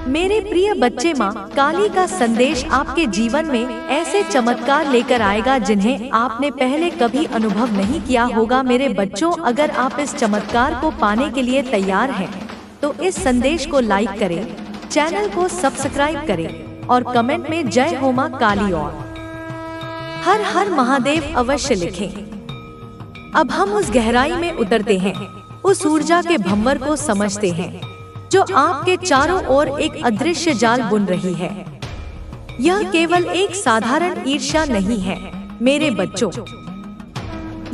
मेरे प्रिय बच्चे, माँ काली का संदेश आपके जीवन में ऐसे चमत्कार लेकर आएगा जिन्हें आपने पहले कभी अनुभव नहीं किया होगा। मेरे बच्चों, अगर आप इस चमत्कार को पाने के लिए तैयार हैं, तो इस संदेश को लाइक करें, चैनल को सब्सक्राइब करें और कमेंट में जय हो मां काली और हर हर महादेव अवश्य लिखें। अब हम उस गहराई में उतरते हैं, उस ऊर्जा के भंवर को समझते हैं जो आपके चारों ओर एक अदृश्य जाल बुन रही है। यह केवल एक साधारण ईर्ष्या नहीं है मेरे बच्चों,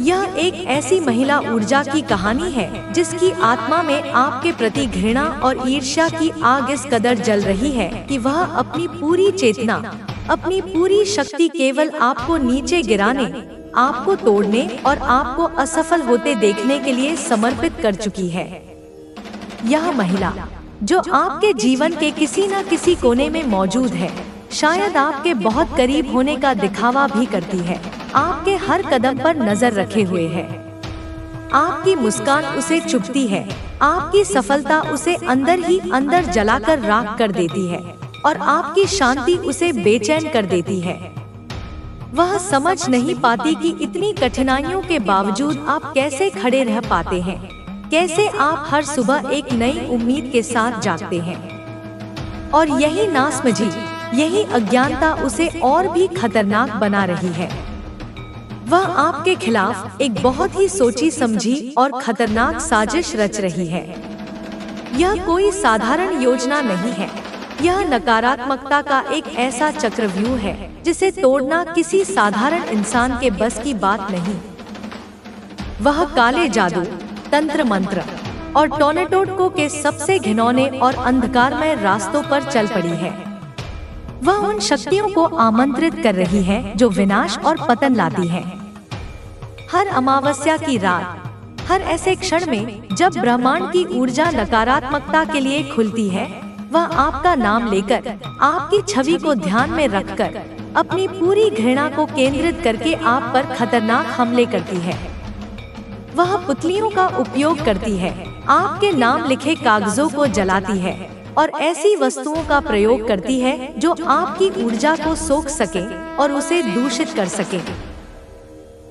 यह एक ऐसी महिला ऊर्जा की कहानी है जिसकी आत्मा में आपके प्रति घृणा और ईर्ष्या की आग इस कदर जल रही है कि वह अपनी पूरी चेतना, अपनी पूरी शक्ति केवल आपको नीचे गिराने, आपको तोड़ने और आपको असफल होते देखने के लिए समर्पित कर चुकी है। यह महिला जो आपके जीवन के किसी न किसी कोने में मौजूद है, शायद आपके बहुत करीब होने का दिखावा भी करती है, आपके हर कदम पर नजर रखे हुए है। आपकी मुस्कान उसे चुभती है, आपकी सफलता उसे अंदर ही अंदर जलाकर राख कर देती है और आपकी शांति उसे बेचैन कर देती है। वह समझ नहीं पाती कि इतनी कठिनाइयों के बावजूद आप कैसे खड़े रह पाते हैं, कैसे आप हर सुबह एक नई उम्मीद के साथ जागते हैं। और यही नासमझी, यही अज्ञानता उसे और भी खतरनाक बना रही है। वह आपके खिलाफ एक बहुत ही सोची समझी और खतरनाक साजिश रच रही है। यह कोई साधारण योजना नहीं है, यह नकारात्मकता का एक ऐसा चक्रव्यूह है जिसे तोड़ना किसी साधारण इंसान के बस की बात नहीं। वह काले जादू, तंत्र मंत्र और टोनेटोटको के सबसे घिनौने और अंधकारमय रास्तों पर चल पड़ी है। वह उन शक्तियों को आमंत्रित कर रही है जो विनाश और पतन लाती है। हर अमावस्या की रात, हर ऐसे क्षण में जब ब्रह्मांड की ऊर्जा नकारात्मकता के लिए खुलती है, वह आपका नाम लेकर, आपकी छवि को ध्यान में रखकर, अपनी पूरी घृणा को केंद्रित करके आप पर खतरनाक हमले करती है। वह पुतलियों का उपयोग करती है, आपके नाम लिखे कागजों को जलाती है और ऐसी वस्तुओं का प्रयोग करती है जो आपकी ऊर्जा को सोख सके और उसे दूषित कर सके।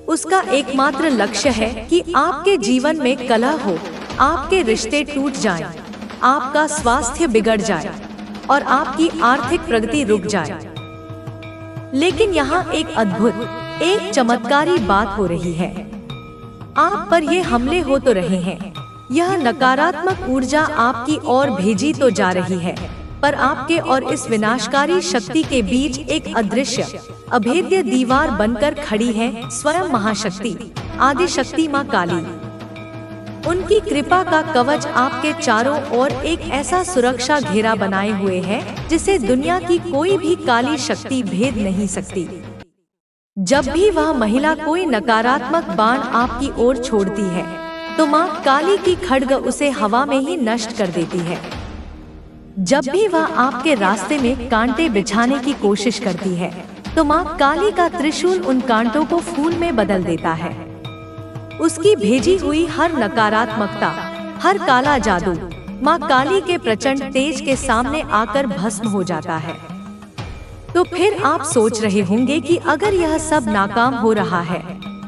उसका एकमात्र लक्ष्य है कि आपके जीवन में कलह हो, आपके रिश्ते टूट जाएं, आपका स्वास्थ्य बिगड़ जाए और आपकी आर्थिक प्रगति रुक जाए। लेकिन यहाँ एक अद्भुत, एक चमत्कारी बात हो रही है। आप पर ये हमले हो तो रहे हैं, यह नकारात्मक ऊर्जा आपकी ओर भेजी तो जा रही है, पर आपके और इस विनाशकारी शक्ति के बीच एक अदृश्य, अभेद्य दीवार बनकर खड़ी है स्वयं महाशक्ति, आदि शक्ति माँ काली। उनकी कृपा का कवच आपके चारों ओर एक ऐसा सुरक्षा घेरा बनाए हुए है जिसे दुनिया की कोई भी काली शक्ति भेद नहीं सकती। जब भी वह महिला कोई नकारात्मक बाण आपकी ओर छोड़ती है, तो माँ काली की खड्ग उसे हवा में ही नष्ट कर देती है। जब भी वह आपके रास्ते में कांटे बिछाने की कोशिश करती है, तो माँ काली का त्रिशूल उन कांटों को फूल में बदल देता है। उसकी भेजी हुई हर नकारात्मकता, हर काला जादू माँ काली के प्रचंड तेज के सामने आकर भस्म हो जाता है। तो फिर आप सोच रहे होंगे कि अगर यह सब नाकाम हो रहा है,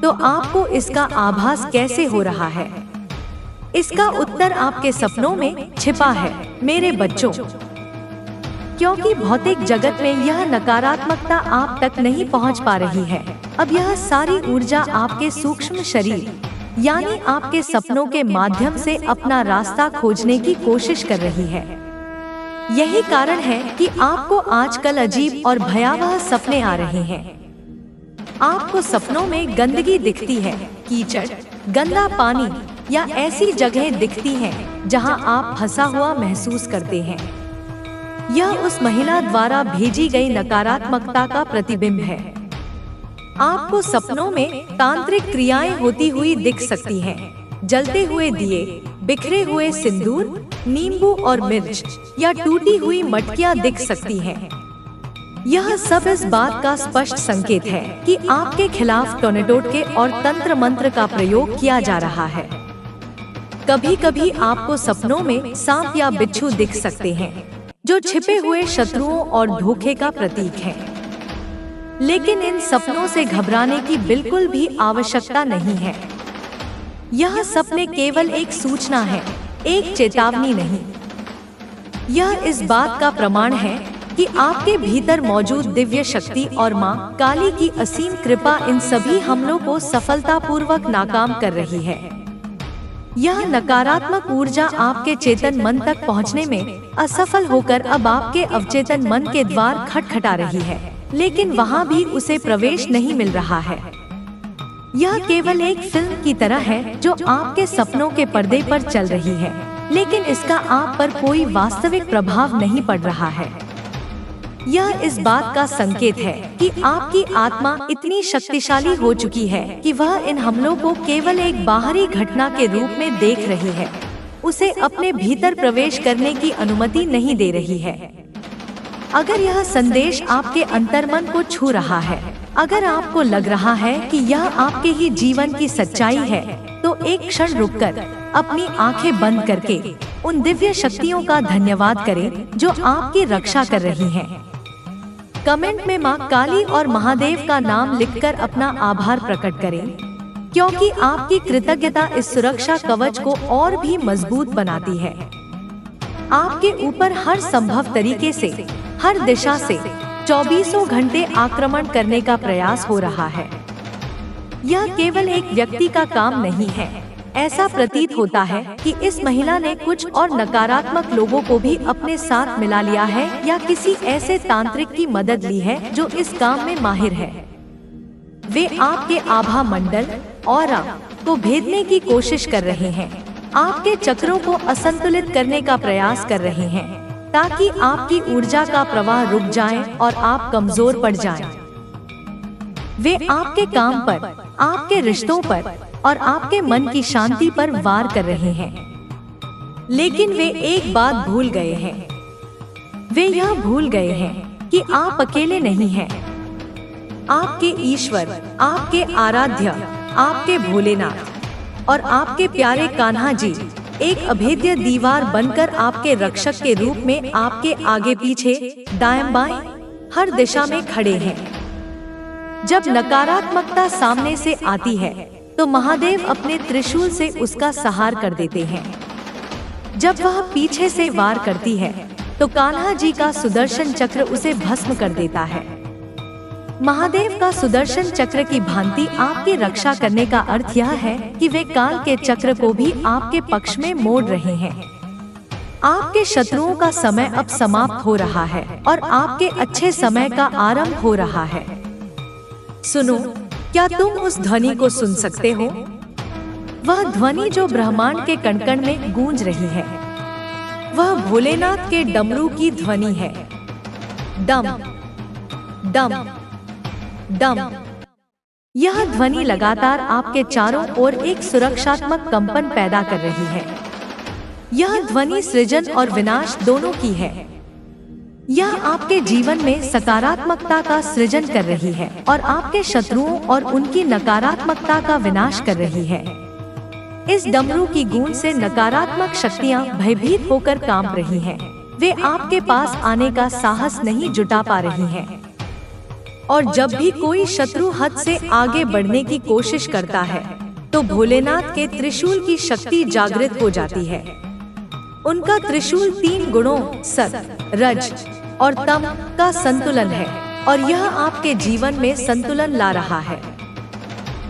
तो आपको इसका आभास कैसे हो रहा है? इसका उत्तर आपके सपनों में छिपा है मेरे बच्चों, क्योंकि भौतिक जगत में यह नकारात्मकता आप तक नहीं पहुंच पा रही है। अब यह सारी ऊर्जा आपके सूक्ष्म शरीर, यानी आपके सपनों के माध्यम से अपना रास्ता खोजने की कोशिश कर रही है। यही कारण है कि आपको आजकल अजीब और भयावह सपने आ रहे हैं। आपको सपनों में गंदगी दिखती है, कीचड़, गंदा पानी या ऐसी जगह दिखती हैं जहां आप फंसा हुआ महसूस करते हैं। यह उस महिला द्वारा भेजी गई नकारात्मकता का प्रतिबिंब है। आपको सपनों में तांत्रिक क्रियाएं होती हुई दिख सकती हैं, जलते हुए दिए, बिखरे हुए सिंदूर, नींबू और मिर्च या टूटी हुई मटकियां दिख सकती हैं। यह सब इस बात का स्पष्ट संकेत है कि आपके खिलाफ टोनेटोटके और तंत्र मंत्र का प्रयोग किया जा रहा है। कभी कभी आपको सपनों में सांप या बिच्छू दिख सकते हैं, जो छिपे हुए शत्रुओं और धोखे का प्रतीक है। लेकिन इन सपनों से घबराने की बिल्कुल भी आवश्यकता नहीं है। यह सपने केवल एक सूचना है, एक चेतावनी नहीं। यह इस बात का प्रमाण है कि आपके भीतर मौजूद दिव्य शक्ति और माँ काली की असीम कृपा इन सभी हमलों को सफलतापूर्वक नाकाम कर रही है। यह नकारात्मक ऊर्जा आपके चेतन मन तक पहुँचने में असफल होकर अब आपके अवचेतन मन के द्वार खटखटा रही है, लेकिन वहाँ भी उसे प्रवेश नहीं मिल रहा है। यह केवल एक फिल्म की तरह है जो आपके सपनों के पर्दे पर चल रही है, लेकिन इसका आप पर कोई वास्तविक प्रभाव नहीं पड़ रहा है। यह इस बात का संकेत है कि आपकी आत्मा इतनी शक्तिशाली हो चुकी है कि वह इन हमलों को केवल एक बाहरी घटना के रूप में देख रही है, उसे अपने भीतर प्रवेश करने की अनुमति नहीं दे रही है। अगर यह संदेश आपके अंतर्मन को छू रहा है, अगर आपको लग रहा है कि यह आपके ही जीवन की सच्चाई है, तो एक क्षण रुककर अपनी आंखें बंद करके उन दिव्य शक्तियों का धन्यवाद करें जो आपकी रक्षा कर रही हैं। कमेंट में माँ काली और महादेव का नाम लिखकर अपना आभार प्रकट करें, क्योंकि आपकी कृतज्ञता इस सुरक्षा कवच को और भी मजबूत बनाती है। आपके ऊपर हर संभव तरीके से, हर दिशा से 24 घंटे आक्रमण करने का प्रयास हो रहा है। यह केवल एक व्यक्ति का काम नहीं है। ऐसा प्रतीत होता है कि इस महिला ने कुछ और नकारात्मक लोगों को भी अपने साथ मिला लिया है या किसी ऐसे तांत्रिक की मदद ली है जो इस काम में माहिर है। वे आपके आभा मंडल और को भेदने की कोशिश कर रहे हैं, आपके चक्रों को असंतुलित करने का प्रयास कर रहे हैं, ताकि आपकी ऊर्जा का प्रवाह रुक जाए और आप कमजोर पड़ जाएं। वे आपके काम पर, आपके रिश्तों पर और आपके मन की शांति पर वार कर रहे हैं। लेकिन वे एक बात भूल गए हैं। वे यह भूल गए हैं कि आप अकेले नहीं हैं। आपके ईश्वर, आपके आराध्य, आपके भोलेनाथ और आपके प्यारे कान्हा जी एक अभेद्य दीवार बनकर आपके रक्षक के रूप में आपके आगे पीछे, दाएं बाएं, हर दिशा में खड़े हैं। जब नकारात्मकता सामने से आती है तो महादेव अपने त्रिशूल से उसका संहार कर देते हैं। जब वह पीछे से वार करती है तो कान्हा जी का सुदर्शन चक्र उसे भस्म कर देता है। महादेव का सुदर्शन चक्र की भांति आपकी रक्षा करने का अर्थ यह है कि वे काल के चक्र को भी आपके पक्ष में मोड़ रहे हैं। आपके शत्रुओं का समय अब समाप्त हो रहा है और आपके अच्छे समय का आरंभ हो रहा है। सुनो, क्या तुम उस ध्वनि को सुन सकते हो? वह ध्वनि जो ब्रह्मांड के कण-कण में गूंज रही है, वह भोलेनाथ के डमरू की ध्वनि है। डम डम डम। यह ध्वनि लगातार आपके चारों ओर एक सुरक्षात्मक कंपन पैदा कर रही है। यह ध्वनि सृजन और विनाश दोनों की है। यह आपके जीवन में सकारात्मकता का सृजन कर रही है और आपके शत्रुओं और उनकी नकारात्मकता का विनाश कर रही है। इस डमरू की गूंज से नकारात्मक शक्तियां भयभीत होकर कांप रही हैं। वे आपके पास आने का साहस नहीं जुटा पा रही हैं। और जब भी कोई शत्रु हद से आगे बढ़ने की कोशिश करता है तो भोलेनाथ के त्रिशूल की शक्ति जागृत हो जाती है। उनका त्रिशूल 3 गुणों सत, रज और तम का संतुलन है और यह आपके जीवन में संतुलन ला रहा है।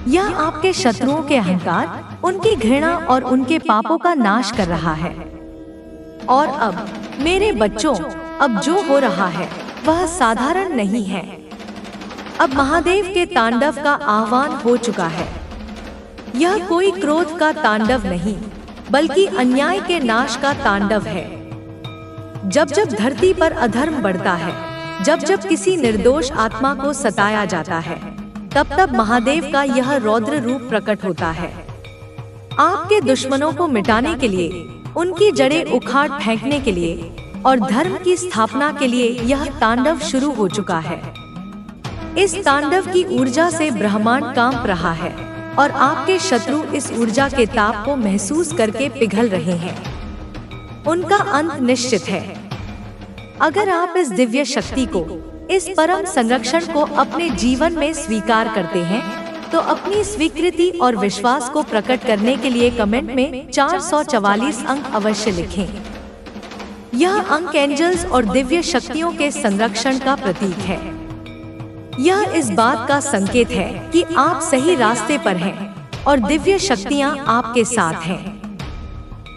यह आपके शत्रुओं के अहंकार, उनकी घृणा और उनके पापों का नाश कर रहा है। और अब मेरे बच्चों, अब जो हो रहा है वह साधारण नहीं है। अब महादेव के तांडव का आह्वान हो चुका है। यह कोई क्रोध का तांडव नहीं, बल्कि अन्याय के नाश का तांडव है। जब जब धरती पर अधर्म बढ़ता है, जब जब किसी निर्दोष आत्मा को सताया जाता है, तब तब महादेव का यह रौद्र रूप प्रकट होता है। आपके दुश्मनों को मिटाने के लिए, उनकी जड़ें उखाड़ फेंकने के लिए और धर्म की स्थापना के लिए यह तांडव शुरू हो चुका है। इस तांडव की ऊर्जा से ब्रह्मांड कांप रहा है और आपके शत्रु इस ऊर्जा के ताप को महसूस करके पिघल रहे हैं। उनका अंत निश्चित है। अगर आप इस दिव्य शक्ति को, इस परम संरक्षण को अपने जीवन में स्वीकार करते हैं, तो अपनी स्वीकृति और विश्वास को प्रकट करने के लिए कमेंट में 444 अंक अवश्य लिखें। यह अंक एंजल्स और दिव्य शक्तियों के संरक्षण का प्रतीक है। यह इस बात का संकेत है कि आप सही रास्ते पर हैं और दिव्य शक्तियां आपके साथ हैं।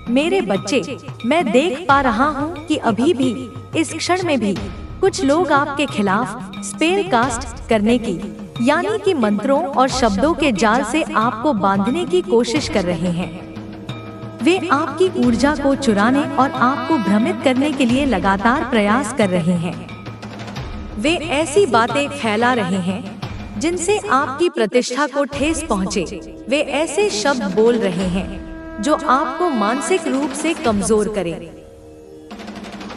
मेरे बच्चे, मैं देख पा रहा हूँ कि अभी भी, इस क्षण में भी, कुछ लोग आपके खिलाफ स्पेल कास्ट करने की, यानी कि मंत्रों और शब्दों के जाल से आपको बांधने की कोशिश कर रहे हैं। वे आपकी ऊर्जा को चुराने और आपको भ्रमित करने के लिए लगातार प्रयास कर रहे हैं। वे ऐसी बातें फैला रहे हैं जिनसे आपकी प्रतिष्ठा को ठेस पहुंचे। वे ऐसे शब्द बोल रहे हैं जो आपको मानसिक रूप से कमजोर करे।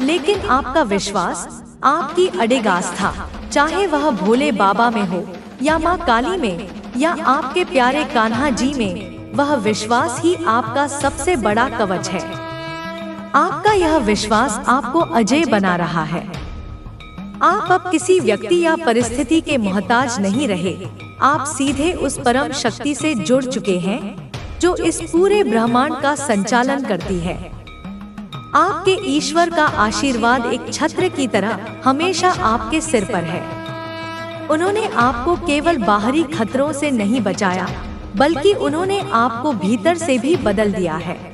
लेकिन आपका विश्वास, आपकी अडिग आस्था, चाहे वह भोले बाबा में हो या माँ काली में या आपके प्यारे कान्हा जी में, वह विश्वास ही आपका सबसे बड़ा कवच है। आपका यह विश्वास आपको अजेय बना रहा है। आप अब किसी व्यक्ति या परिस्थिति के मोहताज नहीं रहे। आप सीधे उस परम शक्ति से जुड़ चुके हैं जो इस पूरे ब्रह्मांड का संचालन करती है। आपके ईश्वर का आशीर्वाद एक छत्र की तरह हमेशा आपके सिर पर है। उन्होंने आपको केवल बाहरी खतरों से नहीं बचाया, बल्कि उन्होंने आपको भीतर से भी बदल दिया है।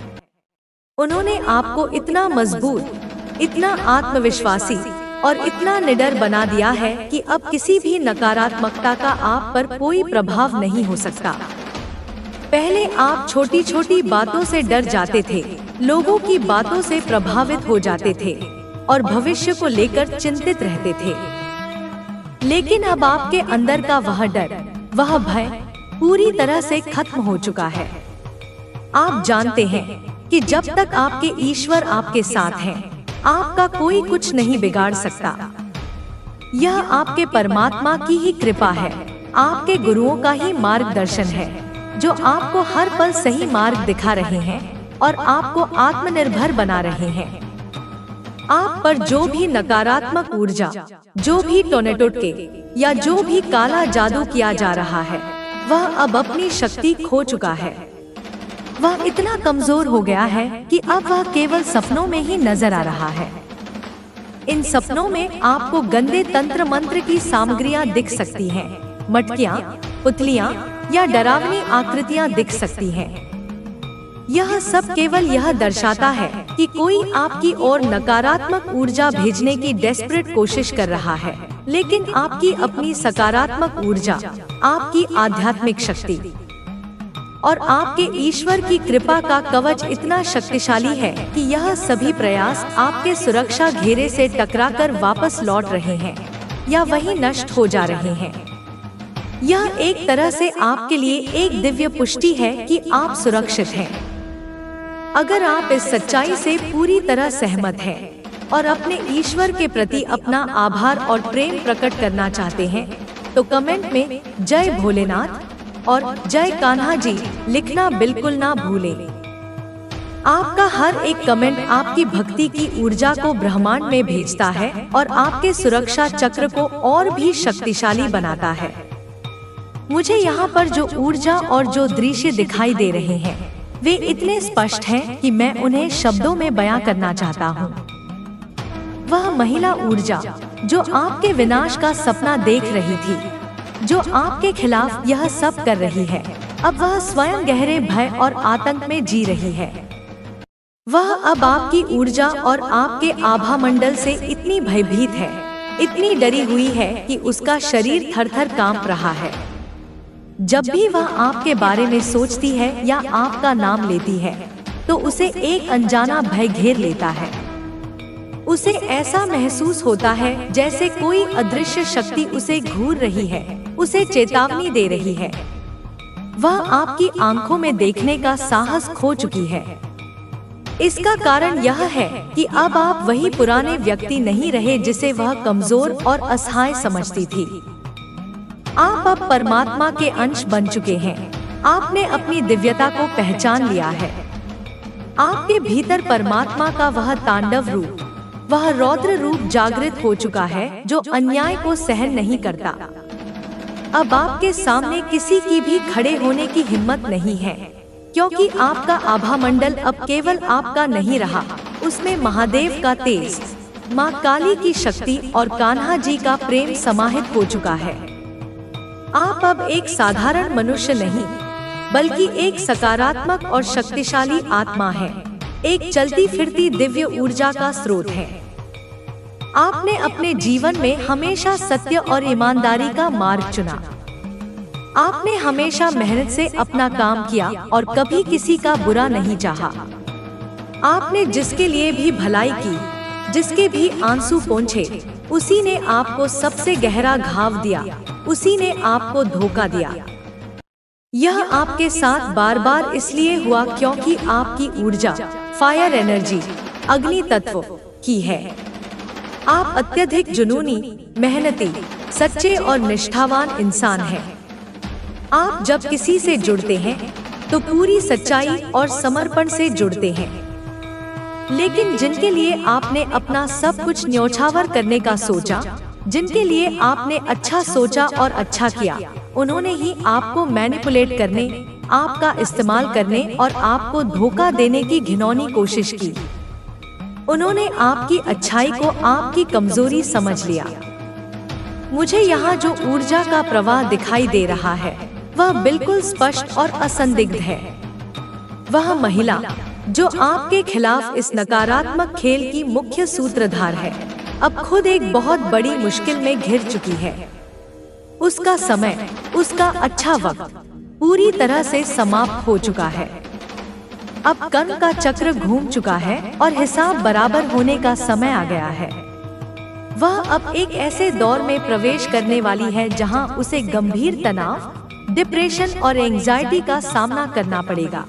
उन्होंने आपको इतना मजबूत, इतना आत्मविश्वासी और इतना निडर बना दिया है कि अब किसी भी नकारात्मकता का आप पर कोई प्रभाव नहीं हो सकता। पहले आप छोटी छोटी बातों से डर जाते थे, लोगों की बातों से प्रभावित हो जाते थे और भविष्य को लेकर चिंतित रहते थे। लेकिन अब आपके अंदर का वह डर, वह भय पूरी तरह से खत्म हो चुका है। आप जानते हैं कि जब तक आपके ईश्वर आपके साथ हैं, आपका कोई कुछ नहीं बिगाड़ सकता। यह आपके परमात्मा की ही कृपा है, आपके गुरुओं का ही मार्गदर्शन है, जो आपको हर पल सही मार्ग दिखा रहे हैं और आपको आत्मनिर्भर बना रहे हैं। आप पर जो भी नकारात्मक ऊर्जा, जो भी टोनेटोटके या जो भी काला जादू किया जा रहा है, वह अब अपनी शक्ति खो चुका है। वह इतना कमजोर हो गया है कि अब वह केवल सपनों में ही नजर आ रहा है। इन सपनों में आपको गंदे तंत्र मंत्र की सामग्रियां दिख सकती हैं, मटकियां, पुतलियां या डरावनी आकृतियां दिख सकती हैं। यह सब केवल यह दर्शाता है कि कोई आपकी ओर नकारात्मक ऊर्जा भेजने की डेस्परेट कोशिश कर रहा है। लेकिन आपकी अपनी सकारात्मक ऊर्जा, आपकी आध्यात्मिक शक्ति और आपके ईश्वर की कृपा का कवच इतना शक्तिशाली है कि यह सभी प्रयास आपके सुरक्षा घेरे से टकराकर वापस लौट रहे हैं या वहीं नष्ट हो जा रहे हैं। यह एक तरह से आपके लिए एक दिव्य पुष्टि है कि आप सुरक्षित हैं। अगर आप इस सच्चाई से पूरी तरह सहमत हैं और अपने ईश्वर के प्रति अपना आभार और प्रेम प्रकट करना चाहते हैं, तो कमेंट में जय भोलेनाथ और जय कान्हा जी लिखना बिल्कुल ना भूलें। आपका हर एक कमेंट आपकी भक्ति की ऊर्जा को ब्रह्मांड में भेजता है और आपके सुरक्षा चक्र को और भी शक्तिशाली बनाता है। मुझे यहाँ पर जो ऊर्जा और जो दृश्य दिखाई दे रहे हैं, वे इतने स्पष्ट हैं कि मैं उन्हें शब्दों में बयां करना चाहता हूँ। वह महिला ऊर्जा जो आपके विनाश का सपना देख रही थी, जो आपके खिलाफ यह सब कर रही है, अब वह स्वयं गहरे भय और आतंक में जी रही है। वह अब आपकी ऊर्जा और आपके आभा मंडल से इतनी भयभीत है, इतनी डरी हुई है कि उसका शरीर थर-थर कांप रहा है। जब भी वह आपके बारे में सोचती है या आपका नाम लेती है, तो उसे एक अनजाना भय घेर लेता है। उसे ऐसा महसूस होता है जैसे कोई अदृश्य शक्ति उसे घूर रही है, उसे चेतावनी दे रही है। वह आपकी आंखों में देखने का साहस खो चुकी है। इसका कारण यह है कि अब आप वही पुराने व्यक्ति नहीं रहे जिसे वह कमजोर और असहाय समझती थी। आप अब परमात्मा के अंश बन चुके हैं। आपने अपनी दिव्यता को पहचान लिया है। आपके भीतर परमात्मा का वह तांडव रूप, वह रौद्र रूप जागृत हो चुका है जो अन्याय को सहन नहीं करता। अब आपके सामने किसी की भी खड़े होने की हिम्मत नहीं है, क्योंकि आपका आभा मंडल अब केवल आपका नहीं रहा, उसमें महादेव का तेज, माँ काली की शक्ति और कान्हा जी का प्रेम समाहित हो चुका है। आप अब एक साधारण मनुष्य नहीं, बल्कि एक सकारात्मक और शक्तिशाली आत्मा है, एक चलती फिरती दिव्य ऊर्जा का स्रोत है। आपने अपने जीवन में हमेशा सत्य और ईमानदारी का मार्ग चुना। आपने हमेशा मेहनत से अपना काम किया और कभी किसी का बुरा नहीं चाहा। आपने जिसके लिए भी भलाई की, जिसके भी आंसू पोंछे, उसी ने आपको सबसे गहरा घाव दिया, उसी ने आपको धोखा दिया। यह आपके साथ बार बार इसलिए हुआ क्योंकि आपकी ऊर्जा फायर एनर्जी, अग्नि तत्व की है। आप अत्यधिक जुनूनी, मेहनती, सच्चे और निष्ठावान इंसान हैं। आप जब किसी से जुड़ते हैं तो पूरी सच्चाई और समर्पण से जुड़ते हैं। लेकिन जिनके लिए आपने अपना सब कुछ न्यौछावर करने का सोचा, जिनके लिए आपने अच्छा सोचा और अच्छा किया, उन्होंने ही आपको मैनिपुलेट करने, आपका इस्तेमाल करने और आपको धोखा देने की घिनौनी कोशिश की। उन्होंने आपकी अच्छाई को आपकी कमजोरी समझ लिया। मुझे यहाँ जो ऊर्जा का प्रवाह दिखाई दे रहा है, वह बिल्कुल स्पष्ट और असंदिग्ध है। वह महिला जो आपके खिलाफ इस नकारात्मक खेल की मुख्य सूत्रधार है, अब खुद एक बहुत बड़ी मुश्किल में घिर चुकी है। उसका समय, उसका अच्छा वक्त पूरी तरह से समाप्त हो चुका है। अब कर्म का चक्र घूम चुका है और हिसाब बराबर होने का समय आ गया है। वह अब एक ऐसे दौर में प्रवेश करने वाली है जहां उसे गंभीर तनाव, डिप्रेशन और एंजाइटी का सामना करना पड़ेगा।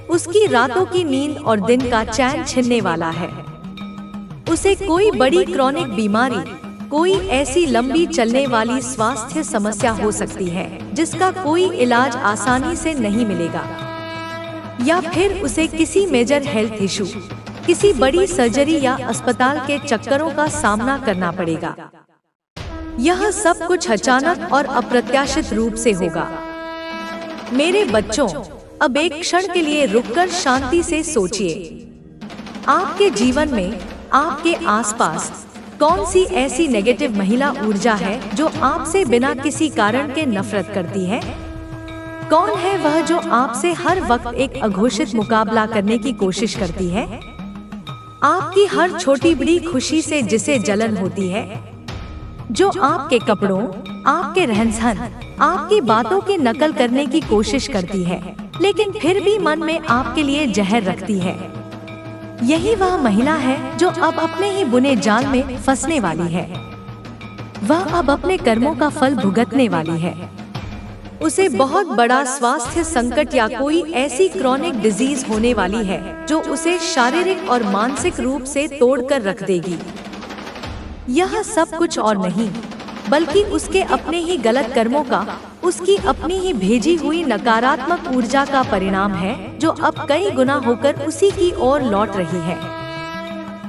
उसकी रातों की नींद और दिन का चैन छिनने वाला है। उसे कोई बड़ी क्रॉनिक बीमारी, कोई ऐसी लंबी चलने वाली स्वास्थ्य समस्या हो सकती है जिसका कोई इलाज आसानी से नहीं मिलेगा, या फिर उसे किसी मेजर हेल्थ इशू, किसी बड़ी सर्जरी या अस्पताल के चक्करों का सामना करना पड़ेगा। यह सब कुछ अचानक और अप्रत्याशित रूप से होगा। मेरे बच्चों, अब एक क्षण के लिए रुककर शांति से सोचिए। आपके जीवन में, आपके आसपास कौन सी ऐसी नेगेटिव महिला ऊर्जा है जो आपसे बिना किसी कारण के नफरत करती है? कौन है वह जो आपसे हर वक्त एक अघोषित मुकाबला करने की कोशिश करती है? आपकी हर छोटी बड़ी खुशी से जिसे जलन होती है, जो आपके कपड़ों, आपके रहन-सहन, आपकी बातों की नकल करने की कोशिश करती है, लेकिन फिर भी मन में आपके लिए जहर रखती है। यही वह महिला है जो अब अपने ही बुने जाल में फंसने वाली है। वह अब अपने कर्मों का फल भुगतने वाली है। उसे बहुत बड़ा स्वास्थ्य संकट या कोई ऐसी क्रॉनिक डिजीज होने वाली है जो उसे शारीरिक और मानसिक रूप से तोड़कर रख देगी। यह सब कुछ और नहीं, बल्कि उसके अपने ही गलत कर्मों का, उसकी अपनी ही भेजी हुई नकारात्मक ऊर्जा का परिणाम है जो अब कई गुना होकर उसी की ओर लौट रही है।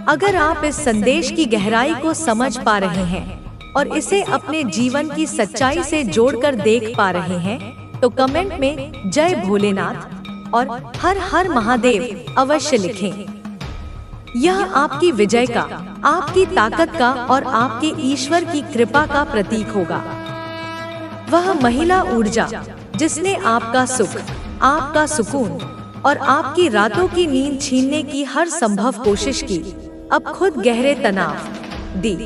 अगर आप इस संदेश की गहराई को समझ पा रहे हैं और इसे अपने जीवन की सच्चाई से जोड़कर देख पा रहे हैं, तो कमेंट में जय भोलेनाथ और हर हर महादेव अवश्य लिखें। यह आपकी विजय का, आपकी ताकत का और आपके ईश्वर की कृपा का प्रतीक होगा। वह महिला ऊर्जा जिसने आपका सुख, आपका सुकून और आपकी रातों की नींद छीनने की हर संभव कोशिश की, अब खुद गहरे तनाव, दी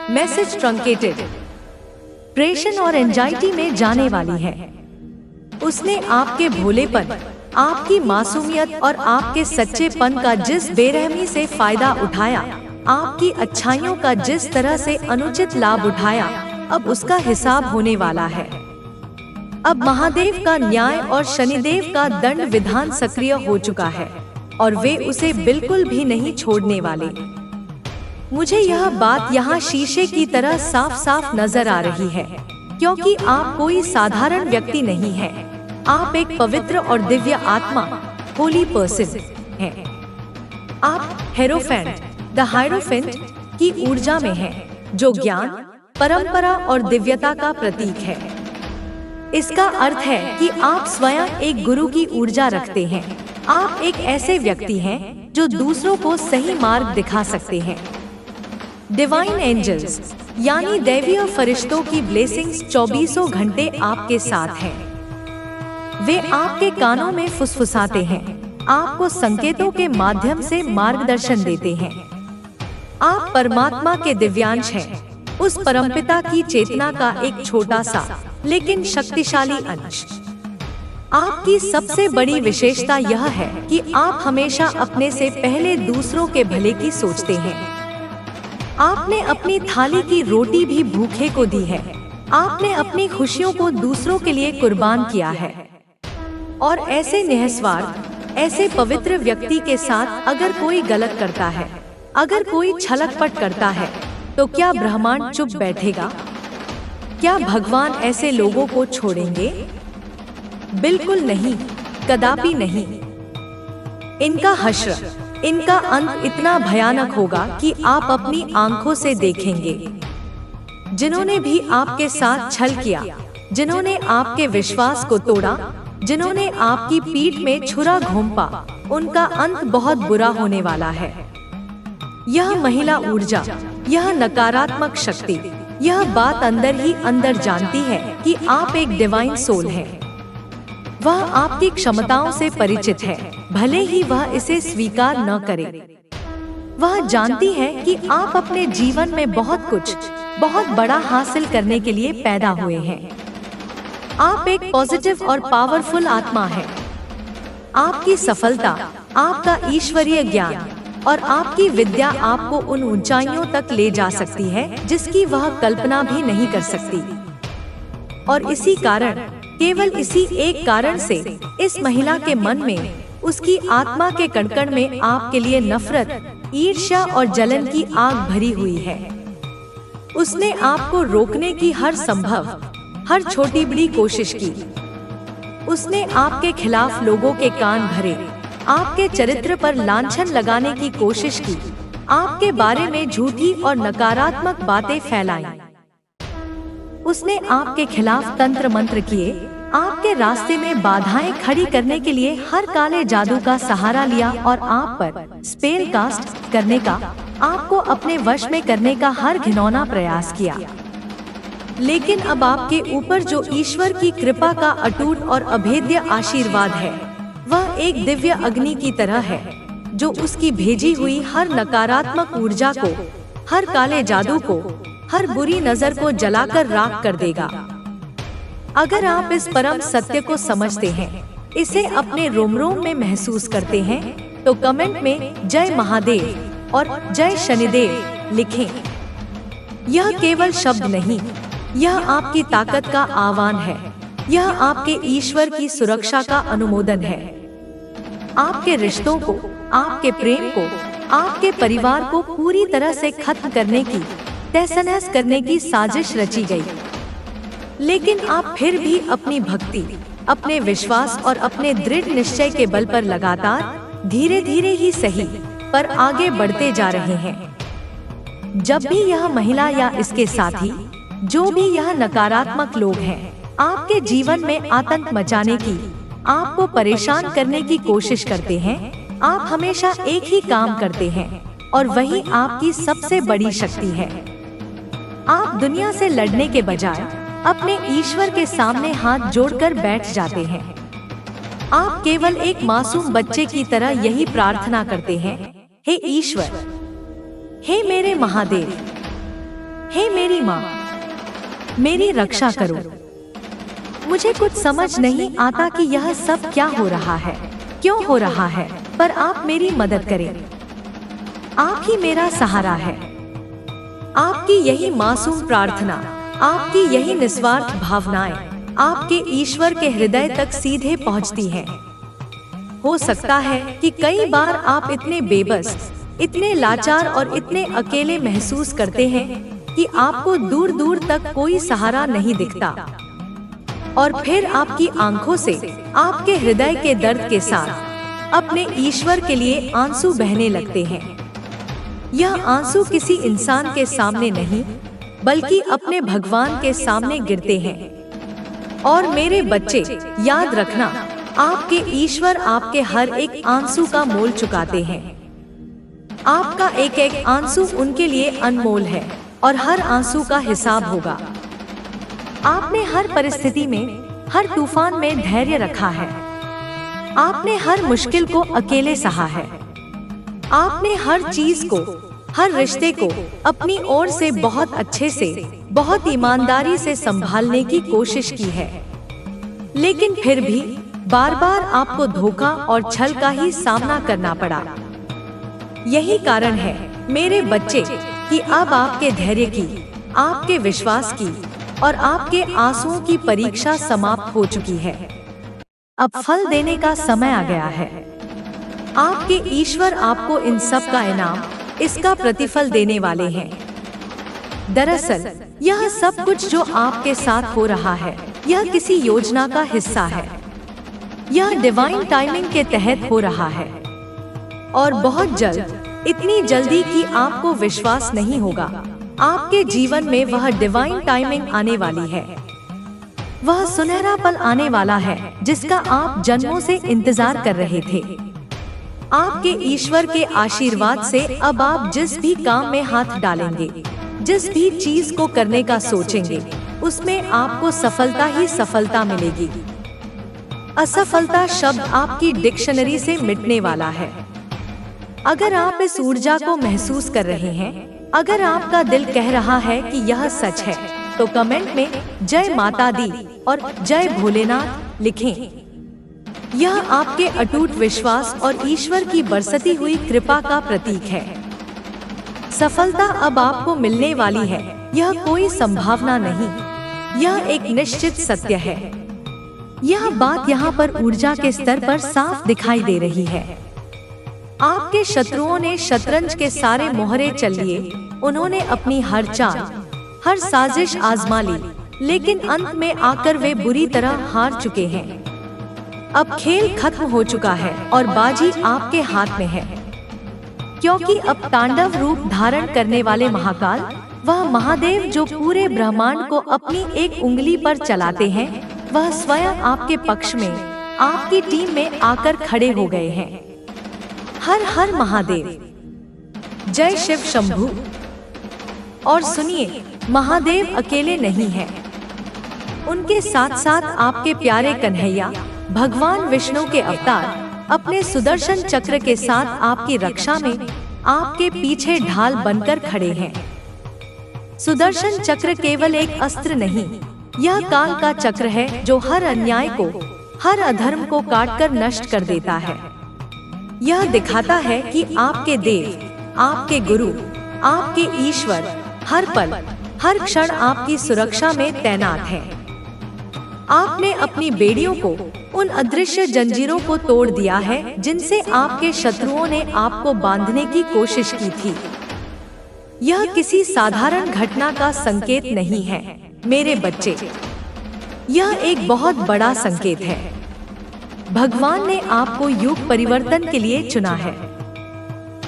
मैसेज ट्रंकेटेड, डिप्रेशन और एंजाइटी में जाने वाली है। उसने आपके भोलेपन, आपकी मासूमियत और आपके सच्चेपन का जिस बेरहमी से फायदा उठाया, आपकी अच्छाइयों का जिस तरह से अनुचित लाभ उठाया, अब उसका हिसाब होने वाला है। अब महादेव का न्याय और शनिदेव का दंड विधान सक्रिय हो चुका है और वे उसे बिल्कुल भी नहीं छोड़ने वाले। मुझे यह बात यहाँ शीशे की तरह साफ साफ नजर आ रही है, क्योंकि आप कोई साधारण व्यक्ति नहीं हैं। आप एक पवित्र और दिव्य आत्मा, होली पर्सन हैं। आप हेरोफेंट, द हायरोफेंट की ऊर्जा में है, जो ज्ञान, परंपरा और दिव्यता का प्रतीक है। इसका अर्थ है कि आप स्वयं एक गुरु की ऊर्जा रखते हैं। आप एक ऐसे व्यक्ति हैं जो दूसरों को सही मार्ग दिखा सकते हैं। डिवाइन एंजल्स यानी दैवीय फरिश्तों की ब्लेसिंग्स 24 घंटे आपके साथ हैं। वे आपके कानों में फुसफुसाते हैं, आपको संकेतों के माध्यम से मार्गदर्शन देते हैं। आप परमात्मा के दिव्यांश हैं, उस परमपिता की चेतना का एक छोटा सा लेकिन शक्तिशाली अंश। आपकी सबसे बड़ी विशेषता यह है कि आप हमेशा अपने से पहले दूसरों के भले की सोचते हैं। आपने अपनी थाली की रोटी भी भूखे को दी है। आपने अपनी खुशियों को दूसरों के लिए कुर्बान किया है। और ऐसे निस्वार्थ, ऐसे पवित्र व्यक्ति के साथ अगर कोई गलत करता है, अगर कोई छलकपट करता है, तो क्या ब्रह्मांड चुप बैठेगा? क्या भगवान ऐसे लोगों को छोड़ेंगे? बिल्कुल नहीं, कदापि नहीं। इनका हश्र, इनका अंत इतना भयानक होगा कि आप अपनी आंखों से देखेंगे। जिन्होंने भी आपके साथ छल किया, जिन्होंने आपके विश्वास को तोड़ा, जिन्होंने आपकी पीठ में छुरा घोंपा, उनका अंत बहुत बुरा होने वाला है। यह महिला ऊर्जा, यह नकारात्मक शक्ति, यह बात अंदर ही अंदर जानती है कि आप एक डिवाइन सोल हैं। वह आपकी क्षमताओं से परिचित है, भले ही वह इसे स्वीकार न करे। वह जानती है कि आप अपने जीवन में बहुत कुछ, बहुत बड़ा हासिल करने के लिए पैदा हुए हैं। आप एक पॉजिटिव और पावरफुल आत्मा हैं। आपकी सफलता, आपका ईश्वरीय ज्ञान और आपकी विद्या आपको उन ऊंचाइयों तक ले जा सकती है जिसकी वह कल्पना भी नहीं कर सकती। और इसी कारण, केवल इसी एक कारण से इस महिला के मन में, उसकी आत्मा के कण-कण में आपके लिए नफरत, ईर्ष्या और जलन की आग भरी हुई है। उसने आपको रोकने की हर संभव, हर छोटी बड़ी कोशिश की। उसने आपके खिलाफ लोगों के कान भरे, आपके चरित्र पर लांछन लगाने की कोशिश की, आपके बारे में झूठी और नकारात्मक बातें फैलाई। उसने आपके खिलाफ तंत्र मंत्र किए, आपके रास्ते में बाधाएं खड़ी करने के लिए हर काले जादू का सहारा लिया और आप पर स्पेल कास्ट करने का, आपको अपने वश में करने का हर घिनौना प्रयास किया। लेकिन अब आपके ऊपर जो ईश्वर की कृपा का अटूट और अभेद्य आशीर्वाद है, वह एक दिव्य अग्नि की तरह है, जो उसकी भेजी हुई हर नकारात्मक ऊर्जा को, हर काले जादू को, हर बुरी नजर को जलाकर राख कर देगा। अगर आप इस परम सत्य को समझते हैं, इसे अपने रोम-रोम में महसूस करते हैं, तो कमेंट में जय महादेव और जय शनिदेव लिखें। यह केवल शब्द नहीं, यह आपकी ताकत का आह्वान है। यह आपके ईश्वर की सुरक्षा का अनुमोदन है। आपके रिश्तों को, आपके प्रेम को, आपके परिवार को पूरी तरह से खत्म करने की, तहस-नहस करने की साजिश रची गई। लेकिन आप फिर भी अपनी भक्ति, अपने विश्वास और अपने दृढ़ निश्चय के बल पर लगातार, धीरे धीरे ही सही, पर आगे बढ़ते जा रहे हैं। जब भी यह महिला या इसके साथी, जो भी यह नकारात्मक लोग हैं, आपके जीवन में आतंक मचाने की, आपको परेशान करने की कोशिश करते हैं, आप हमेशा एक ही काम करते हैं और वही आपकी सबसे बड़ी शक्ति है। आप दुनिया से लड़ने के बजाय अपने ईश्वर के सामने हाथ जोड़कर बैठ जाते हैं। आप केवल एक मासूम बच्चे की तरह यही प्रार्थना करते हैं, हे ईश्वर, हे मेरे महादेव, हे मेरी माँ, मेरी रक्षा करो। मुझे कुछ समझ नहीं आता कि यह सब क्या हो रहा है, क्यों हो रहा है, पर आप मेरी मदद करें। आप ही मेरा सहारा है। आपकी यही मासूम प्रार्थना, आपकी यही निस्वार्थ भावनाएं आपके ईश्वर के हृदय तक सीधे पहुंचती हैं। हो सकता है कि कई बार आप इतने बेबस, इतने लाचार और इतने अकेले महसूस करते हैं कि आपको दूर दूर तक कोई सहारा नहीं दिखता, और फिर आपकी आंखों से आपके हृदय के दर्द के साथ अपने ईश्वर के लिए आंसू बहने लगते हैं। यह आंसू किसी इंसान के सामने नहीं, बल्कि अपने भगवान के सामने गिरते हैं। और मेरे बच्चे, याद रखना, आपके ईश्वर आपके हर एक आंसू का मोल चुकाते हैं। आपका एक एक आंसू उनके लिए अनमोल है और हर आंसू का हिसाब होगा। आपने हर परिस्थिति में, हर तूफान में धैर्य रखा है। आपने हर मुश्किल को अकेले सहा है। आपने हर चीज को, हर रिश्ते को अपनी ओर से बहुत अच्छे से, बहुत ईमानदारी से संभालने की कोशिश की है। लेकिन फिर भी बार बार आपको धोखा और छल का ही सामना करना पड़ा। यही कारण है मेरे बच्चे कि अब आपके धैर्य की, आपके विश्वास की और आपके आंसुओं की परीक्षा समाप्त हो चुकी है। अब फल देने का समय आ गया है। आपके ईश्वर आपको इन सब का इनाम, इसका प्रतिफल देने वाले हैं। दरअसल यह सब कुछ जो आपके साथ हो रहा है, यह किसी योजना का हिस्सा है। यह डिवाइन टाइमिंग के तहत हो रहा है और बहुत जल्द, इतनी जल्दी कि आपको विश्वास नहीं होगा, आपके जीवन में वह डिवाइन टाइमिंग आने वाली है। वह सुनहरा पल आने वाला है जिसका आप जन्मों से इंतजार कर रहे थे। आपके ईश्वर के आशीर्वाद से अब आप जिस भी काम में हाथ डालेंगे, जिस भी चीज को करने का सोचेंगे, उसमें आपको सफलता ही सफलता मिलेगी। असफलता शब्द आपकी डिक्शनरी से मिटने वाला है। अगर आप इस ऊर्जा को महसूस कर रहे हैं, अगर आपका दिल कह रहा है कि यह सच है, तो कमेंट में जय माता दी और जय भोलेनाथ लिखें। यह आपके अटूट विश्वास और ईश्वर की बरसती हुई कृपा का प्रतीक है। सफलता अब आपको मिलने वाली है, यह कोई संभावना नहीं, यह एक निश्चित सत्य है। यह बात यहाँ पर ऊर्जा के स्तर पर साफ दिखाई दे रही है। आपके शत्रुओं ने शतरंज के सारे मोहरे चल लिए, उन्होंने अपनी हर चाल, हर साजिश आजमा ली, लेकिन अंत में आकर वे बुरी तरह हार चुके हैं। अब खेल खत्म हो चुका है और बाजी आपके हाथ में है, क्योंकि अब तांडव रूप धारण करने वाले महाकाल, वह महादेव जो पूरे ब्रह्मांड को अपनी एक उंगली पर चलाते हैं, वह स्वयं आपके पक्ष में, आपकी टीम में आकर खड़े हो गए हैं। हर हर महादेव, जय शिव शंभू। और सुनिए, महादेव अकेले नहीं हैं। उनके साथ साथ आपके प्यारे कन्हैया, भगवान विष्णु के अवतार, अपने सुदर्शन चक्र के साथ आपकी रक्षा में, आपके पीछे ढाल बनकर खड़े हैं। सुदर्शन चक्र केवल एक अस्त्र नहीं, यह काल का चक्र है जो हर अन्याय को, हर अधर्म को काटकर नष्ट कर देता है। यह दिखाता है कि आपके देव, आपके गुरु, आपके ईश्वर हर पल, हर क्षण आपकी सुरक्षा में तैनात हैं। आपने अपनी बेड़ियों को, उन अदृश्य जंजीरों को तोड़ दिया है जिनसे आपके शत्रुओं ने आपको बांधने की कोशिश की थी। यह किसी साधारण घटना का संकेत नहीं है मेरे बच्चे, यह एक बहुत बड़ा संकेत है। भगवान ने आपको युग परिवर्तन के लिए चुना है।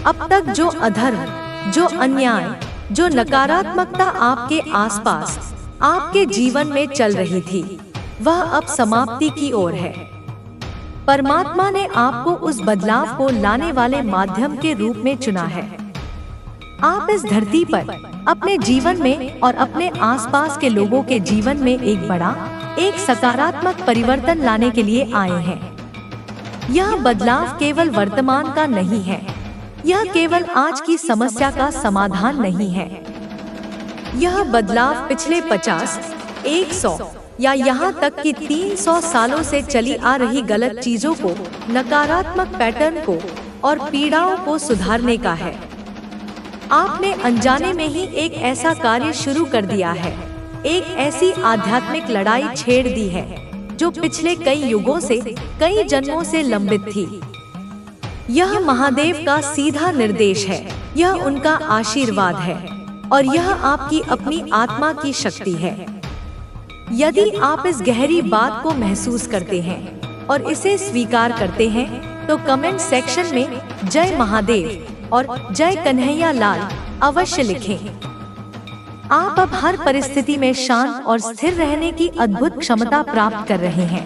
अब तक जो अधर्म, जो अन्याय, जो नकारात्मकता आपके आसपास, आपके जीवन में चल रही थी, वह अब समाप्ति की ओर है। परमात्मा ने आपको उस बदलाव को लाने वाले माध्यम के रूप में चुना है। आप इस धरती पर अपने जीवन में और अपने आसपास के लोगों के जीवन में एक बड़ा, एक सकारात्मक परिवर्तन लाने के लिए आए हैं। यह बदलाव केवल वर्तमान का नहीं है, यह केवल आज की समस्या का समाधान नहीं है। यह बदलाव पिछले 50, 100 या यहाँ तक कि 300 सालों से चली आ रही गलत चीजों को, नकारात्मक पैटर्न को और पीड़ाओं को सुधारने का है। आपने अनजाने में ही एक ऐसा कार्य शुरू कर दिया है, एक ऐसी आध्यात्मिक लड़ाई छेड़ दी है जो पिछले कई युगों से, कई जन्मों से लंबित थी। यह महादेव का सीधा निर्देश है, यह उनका आशीर्वाद है और यह आपकी अपनी आत्मा की शक्ति है। यदि आप इस गहरी बात को महसूस करते हैं और इसे स्वीकार करते हैं, तो कमेंट सेक्शन में जय महादेव और जय कन्हैया लाल अवश्य लिखें। आप अब हर परिस्थिति में शांत और स्थिर रहने की अद्भुत क्षमता प्राप्त कर रहे हैं।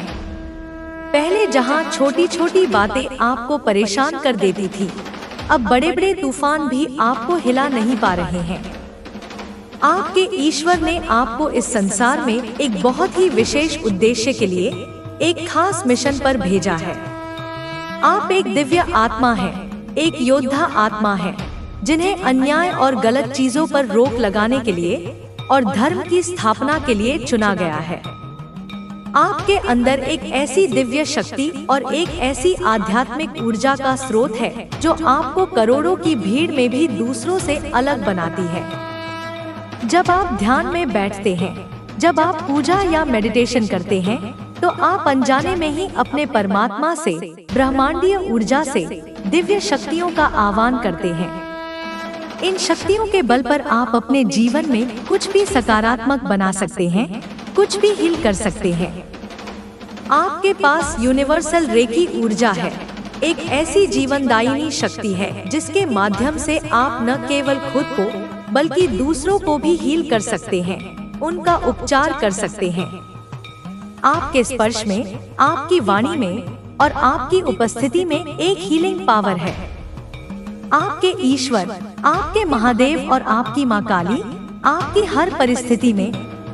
पहले जहां छोटी छोटी बातें आपको परेशान कर देती थी, अब बड़े बड़े तूफान भी आपको हिला नहीं पा रहे हैं। आपके ईश्वर ने आपको इस संसार में एक बहुत ही विशेष उद्देश्य के लिए एक खास मिशन पर भेजा है। आप एक दिव्य आत्मा हैं, एक योद्धा आत्मा है, जिन्हें अन्याय और गलत चीजों पर रोक लगाने के लिए और धर्म की स्थापना के लिए चुना गया है। आपके अंदर एक ऐसी दिव्य शक्ति और एक ऐसी आध्यात्मिक ऊर्जा का स्रोत है जो आपको करोड़ों की भीड़ में भी दूसरों से अलग बनाती है। जब आप ध्यान में बैठते हैं, जब आप पूजा या मेडिटेशन करते हैं, तो आप अनजाने में ही अपने परमात्मा से, ब्रह्मांडीय ऊर्जा से दिव्य शक्तियों का आह्वान करते हैं। इन शक्तियों के बल पर आप अपने जीवन में कुछ भी सकारात्मक बना सकते हैं, कुछ भी हील कर सकते हैं। आपके पास यूनिवर्सल रेकी ऊर्जा है, एक ऐसी जीवनदायिनी शक्ति है जिसके माध्यम से आप न केवल खुद को बल्कि दूसरों को भी हील कर सकते हैं, उनका उपचार कर सकते हैं। आपके स्पर्श में, आपकी वाणी में और आपकी उपस्थिति में एक हीलिंग पावर है। आपके ईश्वर, आपके महादेव और आपकी माँ काली आपकी हर परिस्थिति में,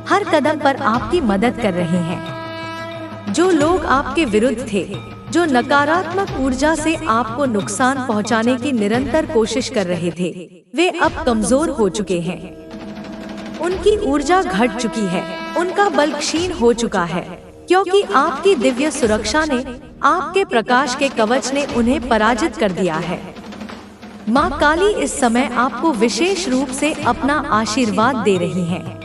हर कदम पर आपकी मदद कर रहे हैं। जो लोग आपके विरुद्ध थे, जो नकारात्मक ऊर्जा से आपको नुकसान पहुंचाने की निरंतर कोशिश कर रहे थे, वे अब कमजोर हो चुके हैं। उनकी ऊर्जा घट चुकी है, उनका बल क्षीण हो चुका है, क्योंकि आपकी दिव्य सुरक्षा ने, आपके प्रकाश के कवच ने उन्हें पराजित कर दिया है। माँ काली इस समय आपको विशेष रूप से अपना आशीर्वाद दे रही हैं।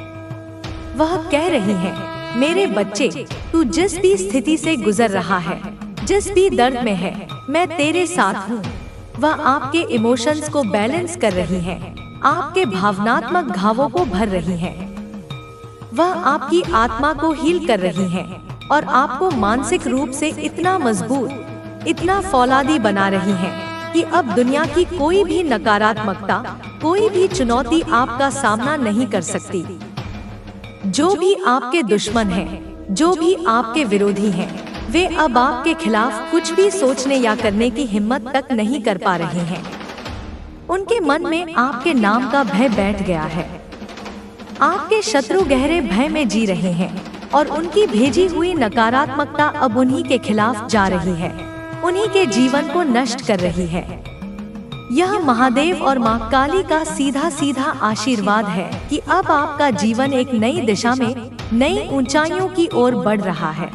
वह कह रही हैं, मेरे बच्चे, तू जिस भी स्थिति से गुजर रहा है, जिस भी दर्द में है, मैं तेरे साथ हूँ। वह आपके इमोशंस को बैलेंस कर रही हैं, आपके भावनात्मक घावों को भर रही हैं। वह आपकी आत्मा को हील कर रही हैं और आपको मानसिक रूप से इतना मजबूत, इतना फौलादी बना रही हैं कि अब दुनिया की कोई भी नकारात्मकता, कोई भी चुनौती आपका सामना नहीं कर सकती। जो भी आपके दुश्मन हैं, जो भी आपके विरोधी हैं, वे अब आपके खिलाफ कुछ भी सोचने या करने की हिम्मत तक नहीं कर पा रहे हैं। उनके मन में आपके नाम का भय बैठ गया है। आपके शत्रु गहरे भय में जी रहे हैं और उनकी भेजी हुई नकारात्मकता अब उन्हीं के खिलाफ जा रही है, उन्हीं के जीवन को नष्ट कर रही है। यह महादेव और माँ काली का सीधा सीधा आशीर्वाद है कि अब आपका जीवन एक नई दिशा में, नई ऊंचाइयों की ओर बढ़ रहा है।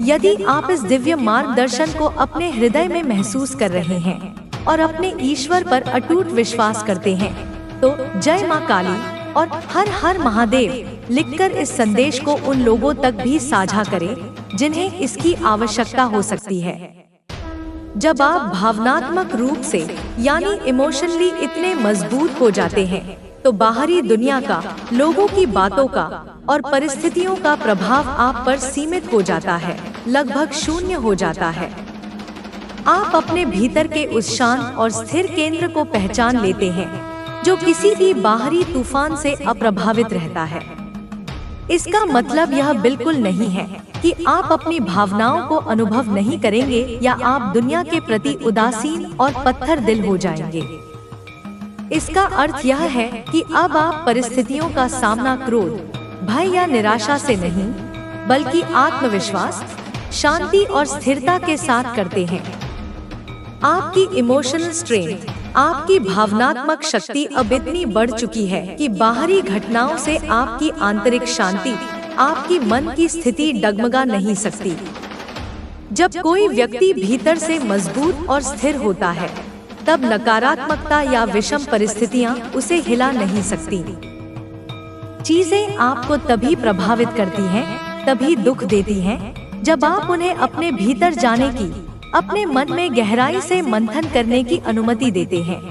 यदि आप इस दिव्य मार्गदर्शन को अपने हृदय में महसूस कर रहे हैं और अपने ईश्वर पर अटूट विश्वास करते हैं, तो जय माँ काली और हर हर महादेव लिखकर इस संदेश को उन लोगों तक भी साझा करें जिन्हें इसकी आवश्यकता हो सकती है। जब आप भावनात्मक रूप से यानी इमोशनली इतने मजबूत हो जाते हैं, तो बाहरी दुनिया का, लोगों की बातों का और परिस्थितियों का प्रभाव आप पर सीमित हो जाता है, लगभग शून्य हो जाता है। आप अपने भीतर के उस शांत और स्थिर केंद्र को पहचान लेते हैं जो किसी भी बाहरी तूफान से अप्रभावित रहता है। इसका मतलब यह बिल्कुल नहीं है कि आप अपनी भावनाओं को अनुभव नहीं करेंगे या आप दुनिया के प्रति उदासीन और पत्थर दिल हो जाएंगे। इसका अर्थ यह है कि अब आप परिस्थितियों का सामना क्रोध, भय या निराशा से नहीं, बल्कि आत्मविश्वास, शांति और स्थिरता के साथ करते हैं। आपकी इमोशनल स्ट्रेंथ, आपकी भावनात्मक शक्ति अब इतनी बढ़ चुकी है कि बाहरी घटनाओं से आपकी आंतरिक शांति, आपकी मन की स्थिति डगमगा नहीं सकती। जब कोई व्यक्ति भीतर से मजबूत और स्थिर होता है, तब नकारात्मकता या विषम परिस्थितियां उसे हिला नहीं सकती। चीजें आपको तभी प्रभावित करती हैं, तभी दुख देती हैं, जब आप उन्हें अपने भीतर जाने की, अपने मन में गहराई से मंथन करने की अनुमति देते हैं।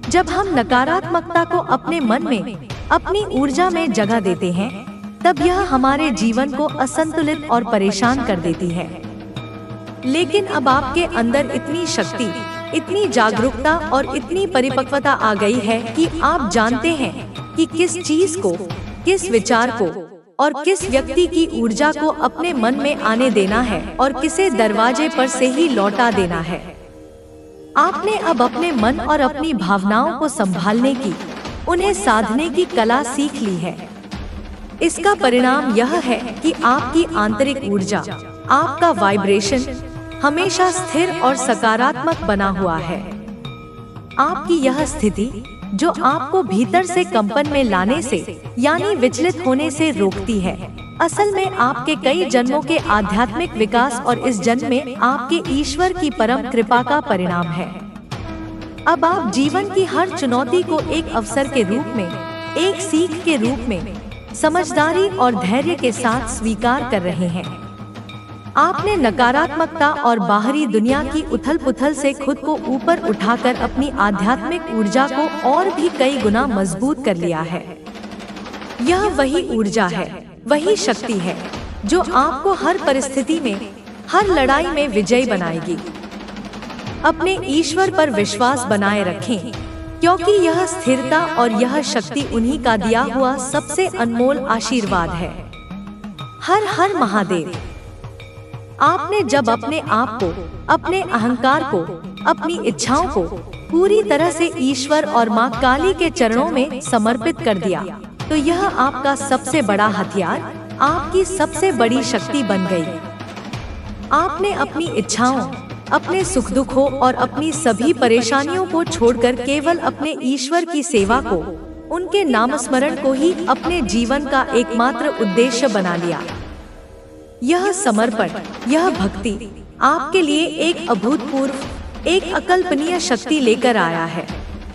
जब हम नकारात्मकता को अपने मन में, अपनी ऊर्जा में जगह देते हैं, तब यह हमारे जीवन को असंतुलित और परेशान कर देती है। लेकिन अब आपके अंदर इतनी शक्ति, इतनी जागरूकता और इतनी परिपक्वता आ गई है कि आप जानते हैं कि किस चीज को, किस विचार को और किस व्यक्ति की ऊर्जा को अपने मन में आने देना है और किसे दरवाजे पर से ही लौटा देना है। आपने अब अपने मन और अपनी भावनाओं को संभालने की, उन्हें साधने की कला सीख ली है। इसका परिणाम यह है कि आपकी आंतरिक ऊर्जा, आपका वाइब्रेशन हमेशा स्थिर और सकारात्मक बना हुआ है। आपकी यह स्थिति जो आपको भीतर से कंपन में लाने से यानी विचलित होने से रोकती है, असल में आपके कई जन्मों के आध्यात्मिक विकास और इस जन्म में आपके ईश्वर की परम कृपा का परिणाम है। अब आप जीवन की हर चुनौती को एक अवसर के रूप में, एक सीख के रूप में समझदारी और धैर्य के साथ स्वीकार कर रहे हैं। आपने नकारात्मकता और बाहरी दुनिया की उथल-पुथल से खुद को ऊपर उठाकर अपनी आध्यात्मिक ऊर्जा को और भी कई गुना मजबूत कर लिया है। यह वही ऊर्जा है, वही शक्ति है जो आपको हर परिस्थिति में, हर लड़ाई में विजयी बनाएगी। अपने ईश्वर पर विश्वास बनाए रखें, क्योंकि यह स्थिरता और यह शक्ति उन्हीं का दिया हुआ सबसे अनमोल आशीर्वाद है। हर हर महादेव। आपने जब अपने आप को, अपने अहंकार को, अपनी इच्छाओं को पूरी तरह से ईश्वर और माँ काली के चरणों में समर्पित कर दिया, तो यह आपका सबसे बड़ा हथियार, आपकी सबसे बड़ी शक्ति बन गई। आपने अपनी इच्छाओं, अपने सुख दुखों और अपनी सभी परेशानियों को छोड़कर केवल अपने ईश्वर की सेवा को, उनके नामस्मरण को ही अपने जीवन का एकमात्र उद्देश्य बना लिया। यह समर्पण, यह भक्ति आपके लिए एक अभूतपूर्व, एक अकल्पनीय शक्ति लेकर आया है,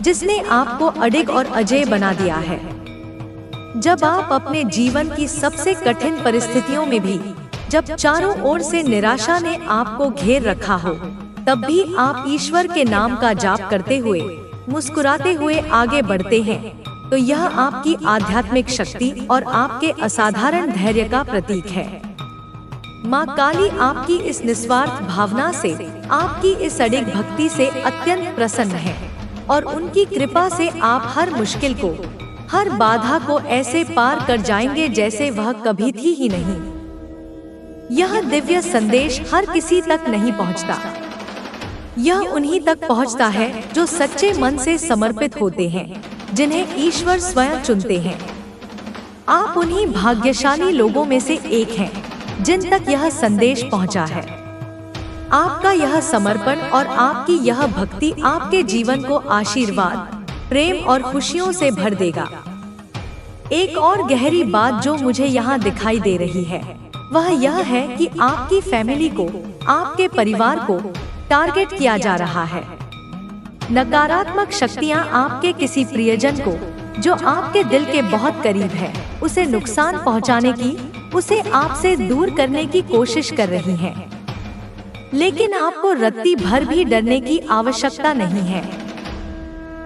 जिसने आपको अडिग और अजेय बना दिया है। जब आप अपने जीवन की सबसे कठिन परिस्थितियों में भी, जब चारों ओर से निराशा ने आपको घेर रखा हो, तब भी आप ईश्वर के नाम का जाप करते हुए, मुस्कुराते हुए आगे बढ़ते हैं, तो यह आपकी आध्यात्मिक शक्ति और आपके असाधारण धैर्य का प्रतीक है। माँ काली आपकी इस निस्वार्थ भावना से, आपकी इस अडिग भक्ति से अत्यंत प्रसन्न है और उनकी कृपा से आप हर मुश्किल को, हर बाधा को ऐसे पार कर जाएंगे जैसे वह कभी थी ही नहीं। यह दिव्य संदेश हर किसी तक नहीं पहुंचता। यह उन्हीं तक पहुंचता है जो सच्चे मन से समर्पित होते हैं, जिन्हें ईश्वर स्वयं चुनते हैं। आप उन्हीं भाग्यशाली लोगों में से एक हैं जिन तक यह संदेश पहुंचा है। आपका यह समर्पण और आपकी यह भक्ति आपके जीवन को आशीर्वाद, प्रेम और खुशियों से भर देगा। एक और गहरी बात जो मुझे यहाँ दिखाई दे रही है, वह यह है कि आपकी फैमिली को, आपके परिवार को टारगेट किया जा रहा है। नकारात्मक शक्तियाँ आपके किसी प्रियजन को, जो आपके दिल के बहुत करीब है, उसे नुकसान पहुँचाने की, उसे आपसे दूर करने की कोशिश कर रही हैं। लेकिन आपको रत्ती भर भी डरने की आवश्यकता नहीं है,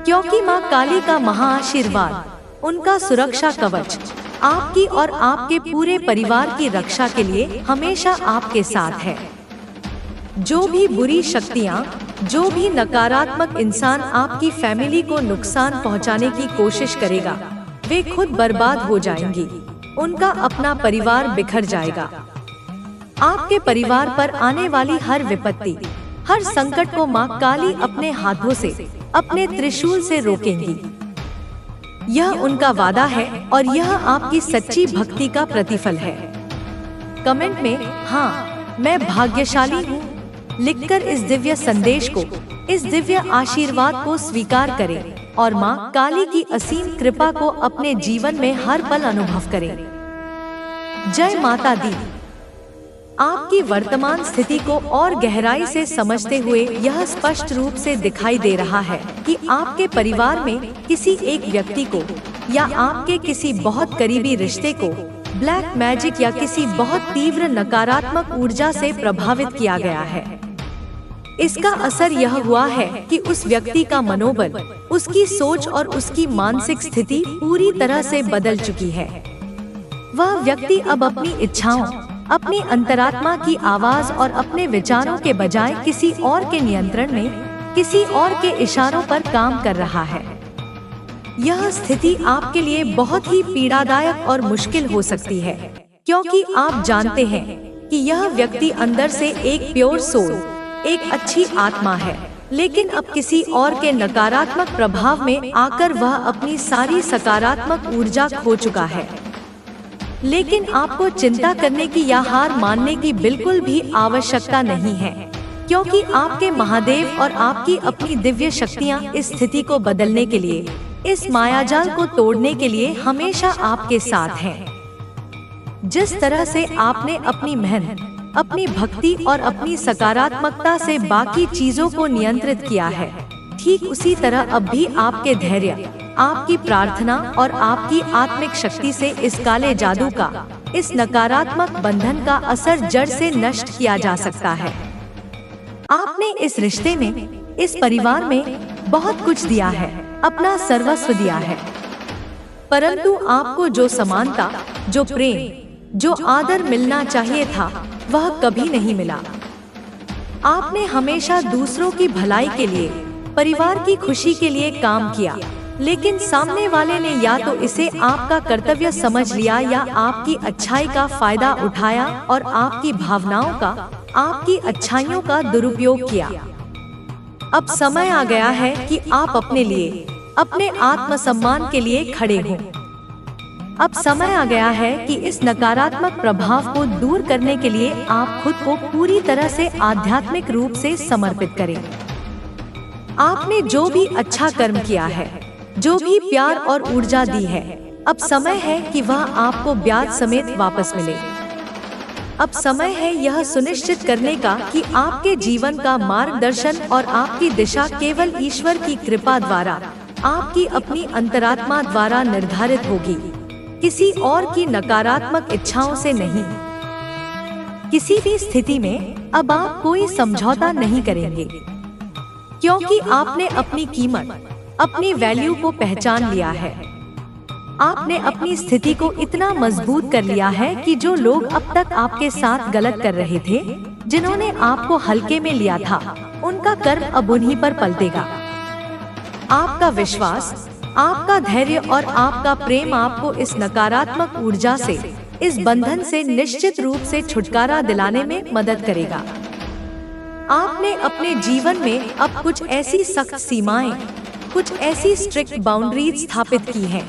क्योंकि माँ काली का महाआशीर्वाद, उनका सुरक्षा कवच आपकी और आपके पूरे परिवार की रक्षा के लिए हमेशा आपके साथ है। जो भी बुरी शक्तियाँ, जो भी नकारात्मक इंसान आपकी फैमिली को नुकसान पहुंचाने की कोशिश करेगा, वे खुद बर्बाद हो जाएंगी। उनका अपना परिवार बिखर जाएगा। आपके परिवार पर आने वाली हर विपत्ति, हर संकट को माँ काली अपने हाथों से, अपने त्रिशूल से रोकेंगी। यह उनका वादा है और यह आपकी सच्ची भक्ति का प्रतिफल है। कमेंट में हाँ, मैं भाग्यशाली हूँ लिखकर इस दिव्य संदेश को, इस दिव्य आशीर्वाद को स्वीकार करें और माँ काली की असीम कृपा को अपने जीवन में हर पल अनुभव करें। जय माता दी। आपकी वर्तमान स्थिति को और गहराई से समझते हुए यह स्पष्ट रूप से दिखाई दे रहा है कि आपके परिवार में किसी एक व्यक्ति को या आपके किसी बहुत करीबी रिश्ते को ब्लैक मैजिक या किसी बहुत तीव्र नकारात्मक ऊर्जा से प्रभावित किया गया है। इसका असर यह हुआ है कि उस व्यक्ति का मनोबल, उसकी सोच और उसकी मानसिक स्थिति पूरी तरह से बदल चुकी है। वह व्यक्ति अब अपनी इच्छाओं, अपनी अंतरात्मा की आवाज और अपने विचारों के बजाय किसी और के नियंत्रण में, किसी और के इशारों पर काम कर रहा है। यह स्थिति आपके लिए बहुत ही पीड़ादायक और मुश्किल हो सकती है, क्योंकि आप जानते हैं कि यह व्यक्ति अंदर से एक प्योर सोल, एक अच्छी आत्मा है, लेकिन अब किसी और के नकारात्मक प्रभाव में आकर वह अपनी सारी सकारात्मक ऊर्जा खो चुका है। लेकिन आपको चिंता करने की या हार मानने की बिल्कुल भी आवश्यकता नहीं है, क्योंकि आपके महादेव और आपकी अपनी दिव्य शक्तियाँ इस स्थिति को बदलने के लिए, इस मायाजाल को तोड़ने के लिए हमेशा आपके साथ हैं। जिस तरह से आपने अपनी मेहनत, अपनी भक्ति और अपनी सकारात्मकता से बाकी चीजों को नियंत्रित किया है, ठीक उसी तरह अब भी आपके धैर्य, आपकी प्रार्थना और आपकी आत्मिक शक्ति से इस काले जादू का, इस नकारात्मक बंधन का असर जड़ से नष्ट किया जा सकता है। आपने इस रिश्ते में, इस परिवार में बहुत कुछ दिया है, अपना सर्वस्व दिया है, परंतु आपको जो समानता, जो प्रेम, जो आदर मिलना चाहिए था, वह कभी नहीं मिला। आपने हमेशा दूसरों की भलाई के लिए, परिवार की खुशी के लिए काम किया, लेकिन सामने वाले ने या तो इसे आपका कर्तव्य समझ लिया या आपकी अच्छाई का फायदा उठाया और आपकी भावनाओं का, आपकी अच्छाइयों का दुरुपयोग किया। अब समय आ गया है कि आप अपने लिए, अपने आत्मसम्मान के लिए खड़े हों। अब समय आ गया है कि इस नकारात्मक प्रभाव को दूर करने के लिए आप खुद को पूरी तरह से आध्यात्मिक रूप से समर्पित करें। आपने जो भी अच्छा कर्म किया है, जो भी प्यार और ऊर्जा दी है, अब समय है कि वह आपको ब्याज समेत वापस मिले। अब समय है यह सुनिश्चित करने का कि आपके जीवन का मार्गदर्शन और आपकी दिशा केवल ईश्वर की कृपा द्वारा, आपकी अपनी अंतरात्मा द्वारा निर्धारित होगी, किसी और की नकारात्मक इच्छाओं से नहीं। किसी भी स्थिति में अब आप कोई समझौता नहीं करेंगे, क्योंकि आपने अपनी कीमत, अपनी वैल्यू को पहचान लिया है। आपने अपनी स्थिति को इतना मजबूत कर लिया है कि जो लोग अब तक आपके साथ गलत कर रहे थे, जिन्होंने आपको हल्के में लिया था, उनका कर्म अब उन्हीं पर पलटेगा। आपका विश्वास, आपका धैर्य और आपका प्रेम आपको इस नकारात्मक ऊर्जा से, इस बंधन से निश्चित रूप से छुटकारा दिलाने में मदद करेगा। आपने अपने जीवन में अब कुछ ऐसी सख्त सीमाएं, कुछ ऐसी स्ट्रिक्ट बाउंड्रीज स्थापित की हैं,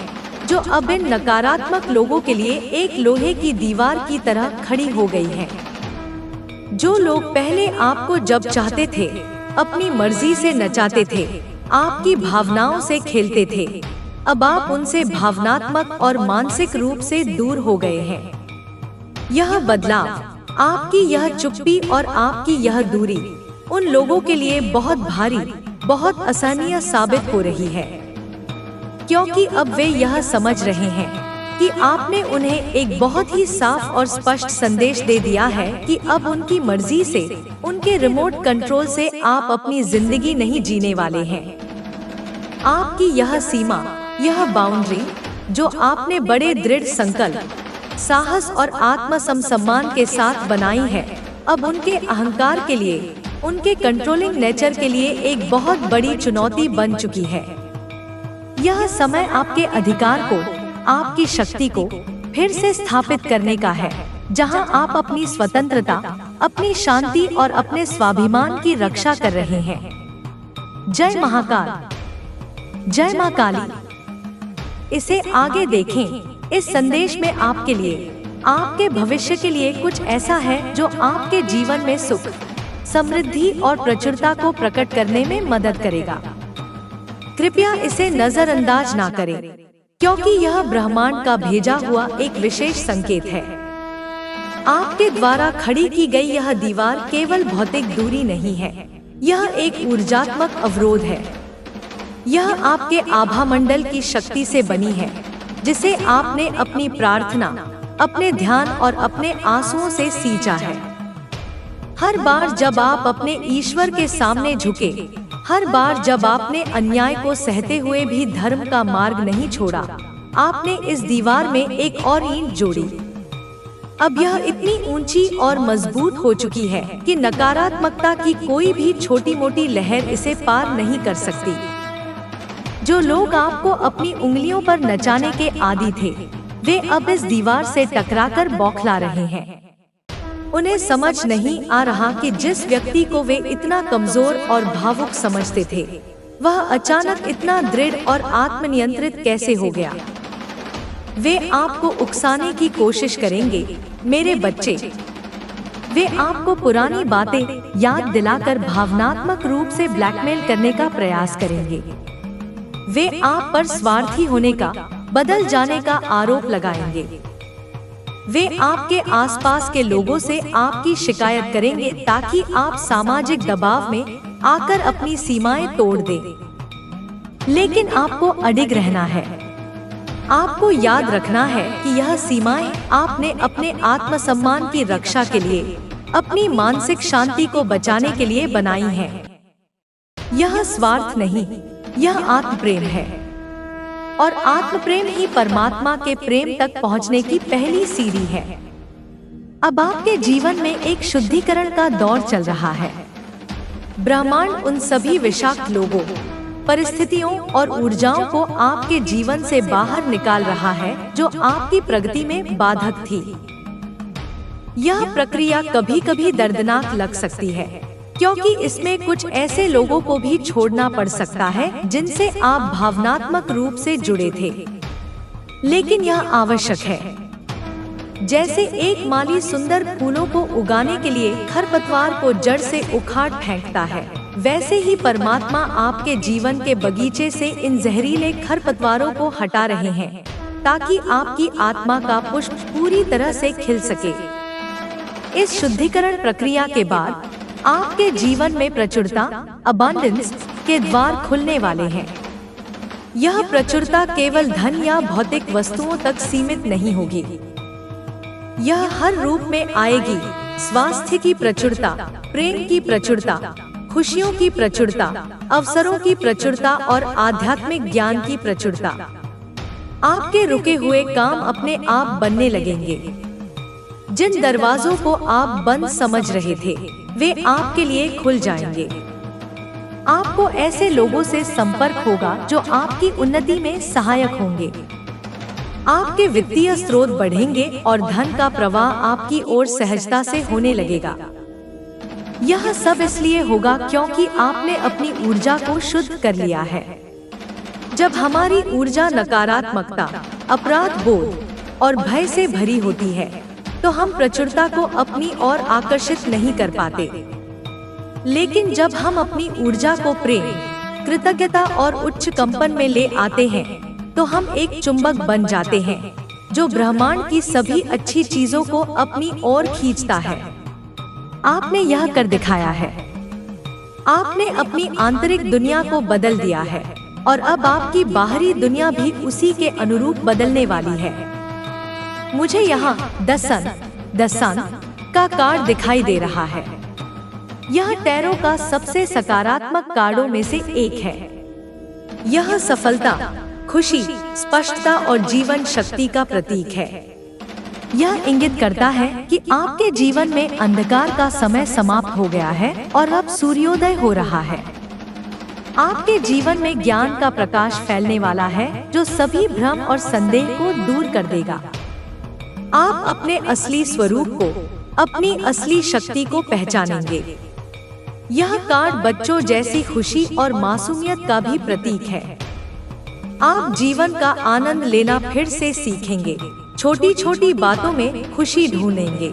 जो अब इन नकारात्मक लोगों के लिए एक लोहे की दीवार की तरह खड़ी हो गई हैं। जो लोग पहले आपको जब चाहते थे, अपनी मर्जी से नचाते थे, आपकी भावनाओं से खेलते थे, अब आप उनसे भावनात्मक और मानसिक रूप से दूर हो गए हैं। यह बदलाव, आपकी यह चुप्पी और आपकी यह दूरी उन लोगों के लिए बहुत भारी, बहुत असहनीय साबित हो रही है, क्योंकि अब वे यह समझ रहे हैं कि आपने उन्हें एक बहुत ही साफ और स्पष्ट संदेश दे दिया है कि अब उनकी मर्जी से, उनके रिमोट कंट्रोल से आप अपनी जिंदगी नहीं जीने वाले हैं। आपकी यह सीमा, यह बाउंड्री, जो आपने बड़े दृढ़ संकल्प, साहस और आत्मसम्मान के साथ बनाई है, अब उनके अहंकार के लिए, उनके कंट्रोलिंग नेचर के लिए एक बहुत बड़ी चुनौती बन चुकी है। यह समय आपके अधिकार को, आपकी शक्ति को फिर से स्थापित करने का है, जहां आप अपनी स्वतंत्रता, अपनी शांति और अपने स्वाभिमान की रक्षा कर रहे हैं। जय महाकाल, जय मां काली। इसे आगे देखें। इस संदेश में आपके लिए, आपके भविष्य के लिए कुछ ऐसा है जो आपके जीवन में सुख, समृद्धि और प्रचुरता को प्रकट करने में मदद करेगा। कृपया इसे नजरअंदाज ना करें, क्योंकि यह ब्रह्मांड का भेजा हुआ एक विशेष संकेत है। आपके द्वारा खड़ी की गई यह दीवार केवल भौतिक दूरी नहीं है, यह एक ऊर्जात्मक अवरोध है। यह आपके आभामंडल की शक्ति से बनी है, जिसे आपने अपनी प्रार्थना, अपने ध्यान और अपने आंसुओं से सींचा है। हर बार जब आप अपने ईश्वर के सामने झुके, हर बार जब आपने अन्याय को सहते हुए भी धर्म का मार्ग नहीं छोड़ा, आपने इस दीवार में एक और ईंट जोड़ी। अब यह इतनी ऊंची और मजबूत हो चुकी है कि नकारात्मकता की कोई भी छोटी मोटी लहर इसे पार नहीं कर सकती। जो लोग आपको अपनी उंगलियों पर नचाने के आदी थे, वे अब इस दीवार से टकराकर बौखला रहे हैं। उन्हें समझ नहीं आ रहा कि जिस व्यक्ति को वे इतना कमजोर और भावुक समझते थे, वह अचानक इतना दृढ़ और आत्मनियंत्रित कैसे हो गया। वे आपको उकसाने की कोशिश करेंगे, मेरे बच्चे। वे आपको पुरानी बातें याद दिलाकर भावनात्मक रूप से ब्लैकमेल करने का प्रयास करेंगे। वे आप पर स्वार्थी होने का, बदल जाने का आरोप लगाएंगे। वे आपके आसपास के लोगों से आपकी शिकायत करेंगे ताकि आप सामाजिक दबाव में आकर अपनी सीमाएं तोड़ दें। लेकिन आपको अडिग रहना है। आपको याद रखना है कि यह सीमाएं आपने अपने आत्मसम्मान की रक्षा के लिए, अपनी मानसिक शांति को बचाने के लिए बनाई हैं। यह स्वार्थ नहीं, यह आत्मप्रेम है। और आत्मप्रेम ही परमात्मा के प्रेम तक पहुंचने की पहली सीढ़ी है। अब आपके जीवन में एक शुद्धिकरण का दौर चल रहा है। ब्रह्मांड उन सभी विषाक्त लोगों, परिस्थितियों और ऊर्जाओं को आपके जीवन से बाहर निकाल रहा है जो आपकी प्रगति में बाधक थी। यह प्रक्रिया कभी कभी दर्दनाक लग सकती है, क्योंकि इसमें कुछ ऐसे लोगों को भी छोड़ना पड़ सकता है जिनसे आप भावनात्मक रूप से जुड़े थे। लेकिन यह आवश्यक है। जैसे एक माली सुंदर फूलों को उगाने के लिए खरपतवार को जड़ से उखाड़ फेंकता है, वैसे ही परमात्मा आपके जीवन के बगीचे से इन जहरीले खरपतवारों को हटा रहे हैं, ताकि आपकी आत्मा का पुष्प पूरी तरह से खिल सके। इस शुद्धिकरण प्रक्रिया के बाद आपके जीवन में प्रचुरता, अबांडेंस के द्वार खुलने वाले हैं। यह प्रचुरता केवल धन या भौतिक वस्तुओं तक सीमित नहीं होगी। यह हर रूप में आएगी। स्वास्थ्य की प्रचुरता, प्रेम की प्रचुरता, खुशियों की प्रचुरता, अवसरों की प्रचुरता और आध्यात्मिक ज्ञान की प्रचुरता। आपके रुके हुए काम अपने आप बनने लगेंगे। जिन दरवाजों को आप बंद समझ रहे थे, वे आपके लिए खुल जाएंगे। आपको ऐसे लोगों से संपर्क होगा जो आपकी उन्नति में सहायक होंगे। आपके वित्तीय स्रोत बढ़ेंगे और धन का प्रवाह आपकी ओर सहजता से होने लगेगा। यह सब इसलिए होगा क्योंकि आपने अपनी ऊर्जा को शुद्ध कर लिया है। जब हमारी ऊर्जा नकारात्मकता, अपराध बोध और भय से भरी होती है, तो हम प्रचुरता को अपनी ओर आकर्षित नहीं कर पाते। लेकिन जब हम अपनी ऊर्जा को प्रेम, कृतज्ञता और उच्च कंपन में ले आते हैं, तो हम एक चुंबक बन जाते हैं जो ब्रह्मांड की सभी अच्छी चीजों को अपनी ओर खींचता है। आपने यह कर दिखाया है। आपने अपनी आंतरिक दुनिया को बदल दिया है और अब आपकी बाहरी दुनिया भी उसी के अनुरूप बदलने वाली है। मुझे यहाँ द सन का कार्ड दिखाई दे रहा है। यह टैरो का सबसे सकारात्मक कार्डों में से एक है। यह सफलता, खुशी, स्पष्टता और जीवन शक्ति का प्रतीक है। यह इंगित करता है कि आपके जीवन में अंधकार का समय समाप्त हो गया है और अब सूर्योदय हो रहा है। आपके जीवन में ज्ञान का प्रकाश फैलने वाला है जो सभी भ्रम और संदेह को दूर कर देगा। आप अपने असली स्वरूप को, अपनी असली शक्ति को पहचानेंगे। यह कार्ड बच्चों जैसी खुशी और मासूमियत का भी प्रतीक है। आप जीवन का आनंद लेना फिर से सीखेंगे, छोटी छोटी बातों में खुशी ढूंढेंगे।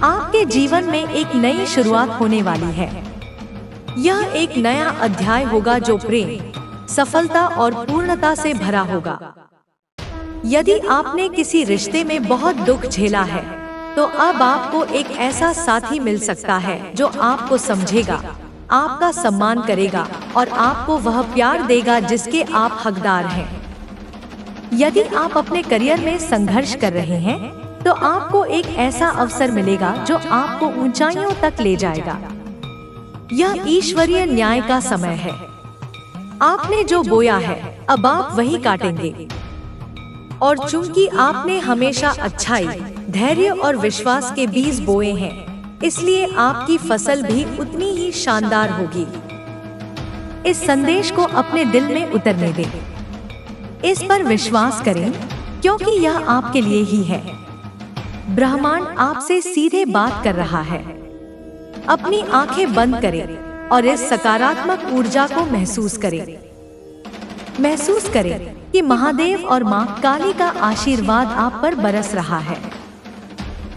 आपके जीवन में एक नई शुरुआत होने वाली है। यह एक नया अध्याय होगा जो प्रेम, सफलता और पूर्णता से भरा होगा। यदि आपने किसी रिश्ते में बहुत दुख झेला है, तो अब आपको एक ऐसा साथी मिल सकता है जो आपको समझेगा, आपका सम्मान करेगा और आपको वह प्यार देगा जिसके आप हकदार हैं। यदि आप अपने करियर में संघर्ष कर रहे हैं, तो आपको एक ऐसा अवसर मिलेगा जो आपको ऊंचाइयों तक ले जाएगा। यह ईश्वरीय न्याय का समय है। आपने जो बोया है, अब आप वही काटेंगे। और चूंकि आपने हमेशा अच्छाई, धैर्य और विश्वास के बीज बोए हैं, इसलिए आपकी फसल भी उतनी ही शानदार होगी। इस संदेश को अपने दिल में उतरने दें। इस पर विश्वास करें, क्योंकि यह आपके लिए ही है। ब्रह्मांड आपसे सीधे बात कर रहा है। अपनी आंखें बंद करें और इस सकारात्मक ऊर्जा को महसूस करें। महसूस करें कि महादेव और मां काली का आशीर्वाद आप पर बरस रहा है।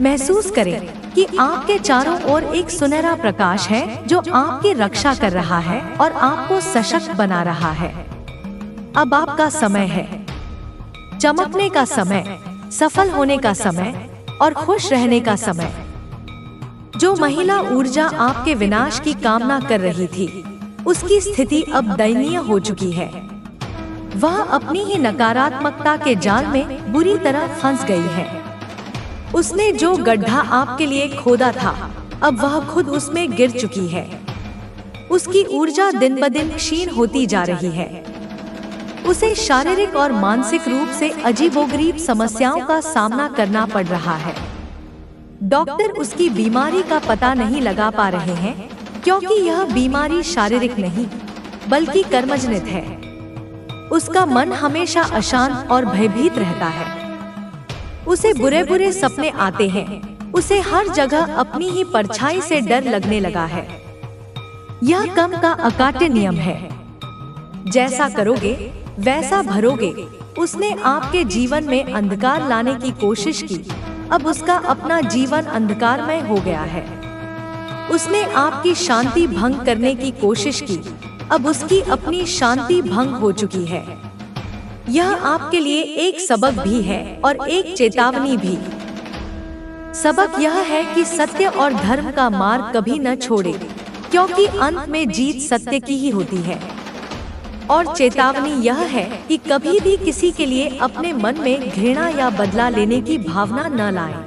महसूस करें कि आपके चारों ओर एक सुनहरा प्रकाश है जो आपकी रक्षा कर रहा है और आपको सशक्त बना रहा है। अब आपका समय है, चमकने का समय, सफल होने का समय और खुश रहने का समय। जो महिला ऊर्जा आपके विनाश की कामना कर रही थी, उसकी स्थिति अब दयनीय हो चुकी है। वह अपनी ही नकारात्मकता के जाल में बुरी तरह फंस गई है। उसने जो गड्ढा आपके लिए खोदा था, अब वह खुद उसमें गिर चुकी है। उसकी ऊर्जा दिन ब दिन क्षीण होती जा रही है। उसे शारीरिक और मानसिक रूप से अजीबोगरीब समस्याओं का सामना करना पड़ रहा है। डॉक्टर उसकी बीमारी का पता नहीं लगा पा रहे हैं, क्योंकि यह बीमारी शारीरिक नहीं बल्कि कर्मजनित है। उसका मन हमेशा अशांत और भयभीत रहता है। उसे बुरे बुरे सपने आते हैं। उसे हर जगह अपनी ही परछाई से डर लगने लगा है। यह कर्म का अकाट्य नियम है। जैसा करोगे वैसा भरोगे। उसने आपके जीवन में अंधकार लाने की कोशिश की, अब उसका अपना जीवन अंधकारमय हो गया है। उसने आपकी शांति भंग करने की कोशिश की, अब उसकी अपनी शांति भंग हो चुकी है। यह आपके लिए एक सबक भी है और एक चेतावनी भी। सबक यह है कि सत्य और धर्म का मार्ग कभी न छोड़े, क्योंकि अंत में जीत सत्य की ही होती है। और चेतावनी यह है कि कभी भी किसी के लिए अपने मन में घृणा या बदला लेने की भावना न लाएं।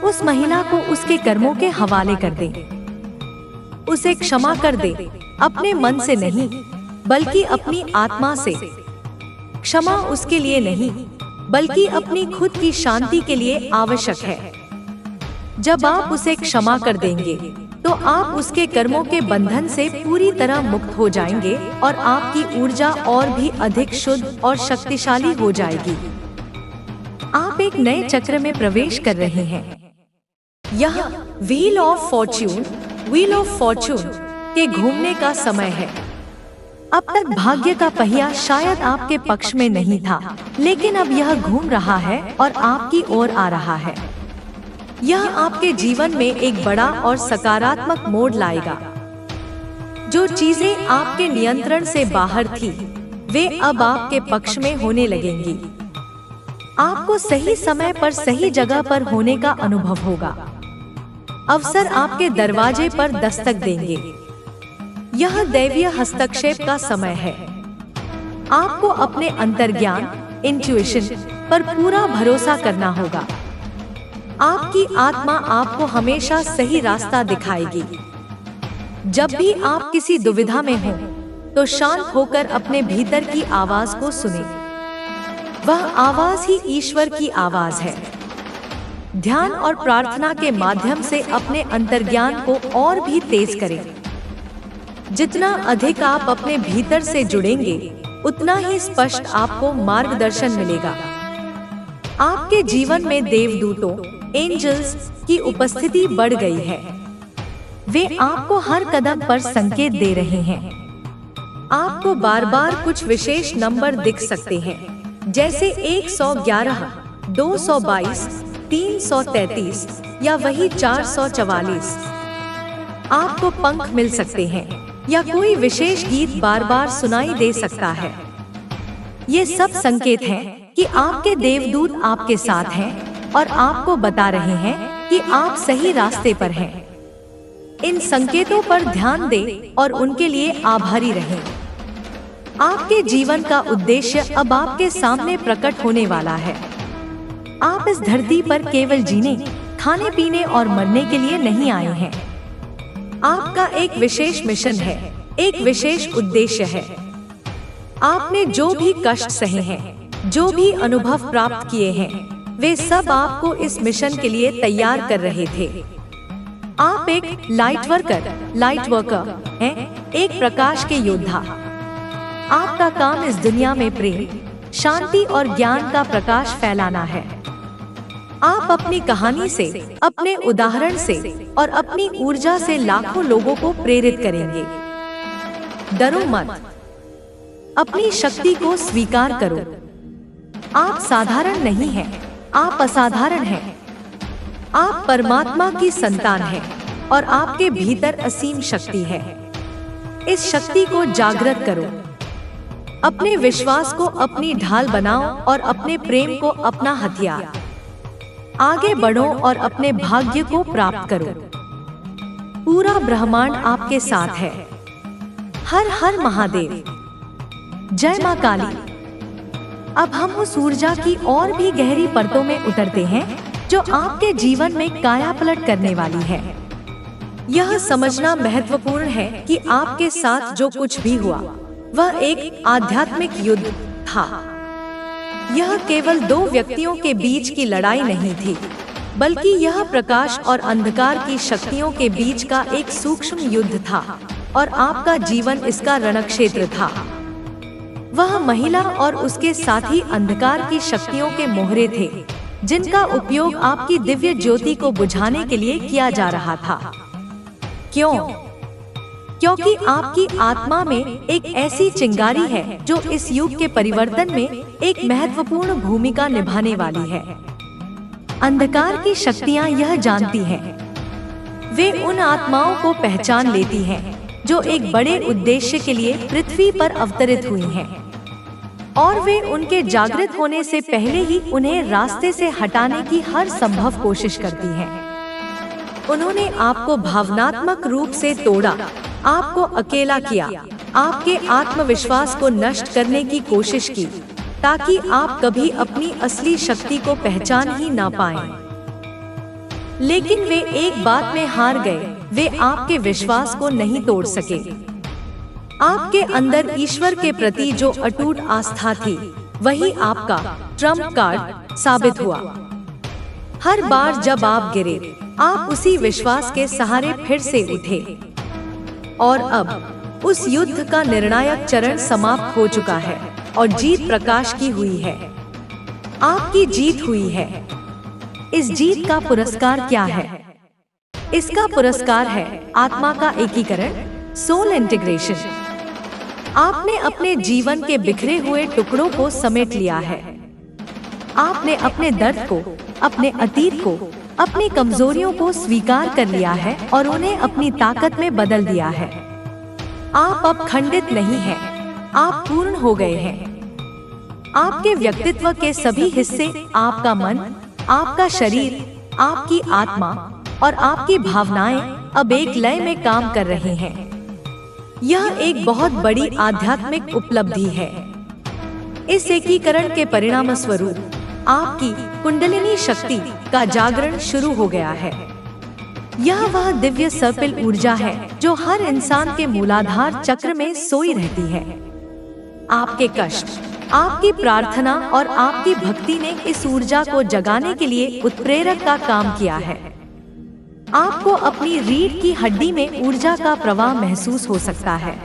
उस महिला को उसके कर्मों के हवाले कर दें। उसे क्षमा कर दे, अपने मन से नहीं बल्कि अपनी आत्मा से। क्षमा उसके लिए नहीं बल्कि अपनी खुद की शांति के लिए आवश्यक है। जब आप उसे क्षमा कर देंगे तो आप उसके कर्मों के बंधन से पूरी तरह मुक्त हो जाएंगे और आपकी ऊर्जा और भी अधिक शुद्ध और शक्तिशाली हो जाएगी। आप एक नए चक्र में प्रवेश कर रहे हैं। यह व्हील ऑफ फॉर्च्यून के घूमने का समय है। अब तक भाग्य का पहिया शायद आपके पक्ष में नहीं था, लेकिन अब यह घूम रहा है और आपकी ओर आ रहा है। यह आपके जीवन में एक बड़ा और सकारात्मक मोड़ लाएगा। जो चीजें आपके नियंत्रण से बाहर थी, वे अब आपके पक्ष में होने लगेंगी। आपको सही समय पर सही जगह पर होने का अनुभव होगा। अवसर आपके दरवाजे पर दस्तक देंगे। यह दैवीय हस्तक्षेप का समय है। आपको अपने अंतर्ज्ञान, इंट्यूइशन पर पूरा भरोसा करना होगा। आपकी आत्मा आपको हमेशा सही रास्ता दिखाएगी। जब भी आप किसी दुविधा में हो, तो शांत होकर अपने भीतर की आवाज को सुने। वह आवाज ही ईश्वर की आवाज है। ध्यान और प्रार्थना के माध्यम से अपने अंतर्ज्ञान को और भी तेज करें। जितना अधिक आप अपने भीतर से जुड़ेंगे, उतना ही स्पष्ट आपको मार्गदर्शन मिलेगा। आपके जीवन में देवदूतों, एंजल्स की उपस्थिति बढ़ गई है। वे आपको हर कदम पर संकेत दे रहे हैं। आपको बार बार कुछ विशेष नंबर दिख सकते हैं, जैसे 111, 222, 333 या वही 444। आपको पंख मिल सकते हैं या कोई विशेष गीत बार बार सुनाई दे सकता है। ये सब संकेत हैं कि आपके देवदूत आपके साथ हैं और आपको बता रहे हैं कि आप सही रास्ते पर हैं। इन संकेतों पर ध्यान दें और उनके लिए आभारी रहें। आपके जीवन का उद्देश्य अब आपके सामने प्रकट होने वाला है। आप इस धरती पर केवल जीने, खाने पीने और मरने के लिए नहीं आए हैं। आपका एक विशेष मिशन है, एक विशेष उद्देश्य है। आपने जो भी कष्ट सहे हैं, जो भी अनुभव प्राप्त किए हैं वे सब आपको इस मिशन के लिए तैयार कर रहे थे। आप एक लाइट वर्कर हैं, एक प्रकाश के योद्धा। आपका काम इस दुनिया में प्रेम, शांति और ज्ञान का प्रकाश फैलाना है। आप अपनी कहानी से, अपने उदाहरण से और अपनी ऊर्जा से लाखों लोगों को प्रेरित करेंगे। डरो मत, अपनी शक्ति को स्वीकार करो। आप साधारण नहीं हैं, आप असाधारण हैं। आप परमात्मा की संतान हैं और आपके भीतर असीम शक्ति है। इस शक्ति को जागृत करो। अपने विश्वास को अपनी ढाल बनाओ और अपने प्रेम को अपना हथियार। आगे बढ़ो और अपने भाग्य को प्राप्त करो। पूरा ब्रह्मांड आपके साथ है। हर हर महादेव। जय मां काली। अब हम उस ऊर्जा की और भी गहरी परतों में उतरते हैं जो आपके जीवन में कायापलट करने वाली है। यह समझना महत्वपूर्ण है कि आपके साथ जो कुछ भी हुआ वह एक आध्यात्मिक युद्ध था। यह केवल दो व्यक्तियों के बीच की लड़ाई नहीं थी, बल्कि यह प्रकाश और अंधकार की शक्तियों के बीच का एक सूक्ष्म युद्ध था और आपका जीवन इसका रणक्षेत्र था। वह महिला और उसके साथी अंधकार की शक्तियों के मोहरे थे, जिनका उपयोग आपकी दिव्य ज्योति को बुझाने के लिए किया जा रहा था। क्यों? क्योंकि आपकी आत्मा में एक ऐसी चिंगारी है जो इस युग के परिवर्तन में एक महत्वपूर्ण भूमिका निभाने वाली है। अंधकार की शक्तियां यह जानती हैं। वे उन आत्माओं को पहचान लेती हैं जो एक बड़े उद्देश्य के लिए पृथ्वी पर अवतरित हुई हैं, और वे उनके जागृत होने से पहले ही उन्हें रास्ते से हटाने की हर संभव कोशिश करती हैं। उन्होंने आपको भावनात्मक रूप से तोड़ा, आपको अकेला किया, आपके आत्मविश्वास को नष्ट करने की कोशिश की, ताकि आप कभी अपनी असली शक्ति को पहचान ही ना पाएं। लेकिन वे एक बात में हार गए, वे आपके विश्वास को नहीं तोड़ सके। आपके अंदर ईश्वर के प्रति जो अटूट आस्था थी, वही आपका ट्रम्प कार्ड साबित हुआ। हर बार जब आप गिरे, आप उसी विश्वास के सहारे फिर से उठे। और अब उस युद्ध का निर्णायक चरण समाप्त हो चुका है और जीत प्रकाश की हुई है। आपकी जीत हुई है। इस जीत का पुरस्कार क्या है? इसका पुरस्कार है आत्मा का एकीकरण, सोल इंटीग्रेशन। आपने अपने जीवन के बिखरे हुए टुकड़ों को समेट लिया है। आपने अपने दर्द को, अपने अतीत को, अपनी कमजोरियों को स्वीकार कर लिया है और उन्हें अपनी ताकत में बदल दिया है। आप अब खंडित नहीं हैं, आप पूर्ण हो गए हैं। आपके व्यक्तित्व के सभी हिस्से, आपका मन, आपका शरीर, आपकी आत्मा और आपकी भावनाएं अब एक लय में काम कर रही हैं। यह एक बहुत बड़ी आध्यात्मिक उपलब्धि है। इस एकीकरण के परिणाम स्वरूप आपकी कुंडलिनी शक्ति का जागरण शुरू हो गया है। यह वह दिव्य सर्पिल ऊर्जा है जो हर इंसान के मूलाधार चक्र में सोई रहती है। आपके कष्ट, आपकी प्रार्थना और आपकी भक्ति ने इस ऊर्जा को जगाने के लिए उत्प्रेरक का काम किया है। आपको अपनी रीढ़ की हड्डी में ऊर्जा का प्रवाह महसूस हो सकता है।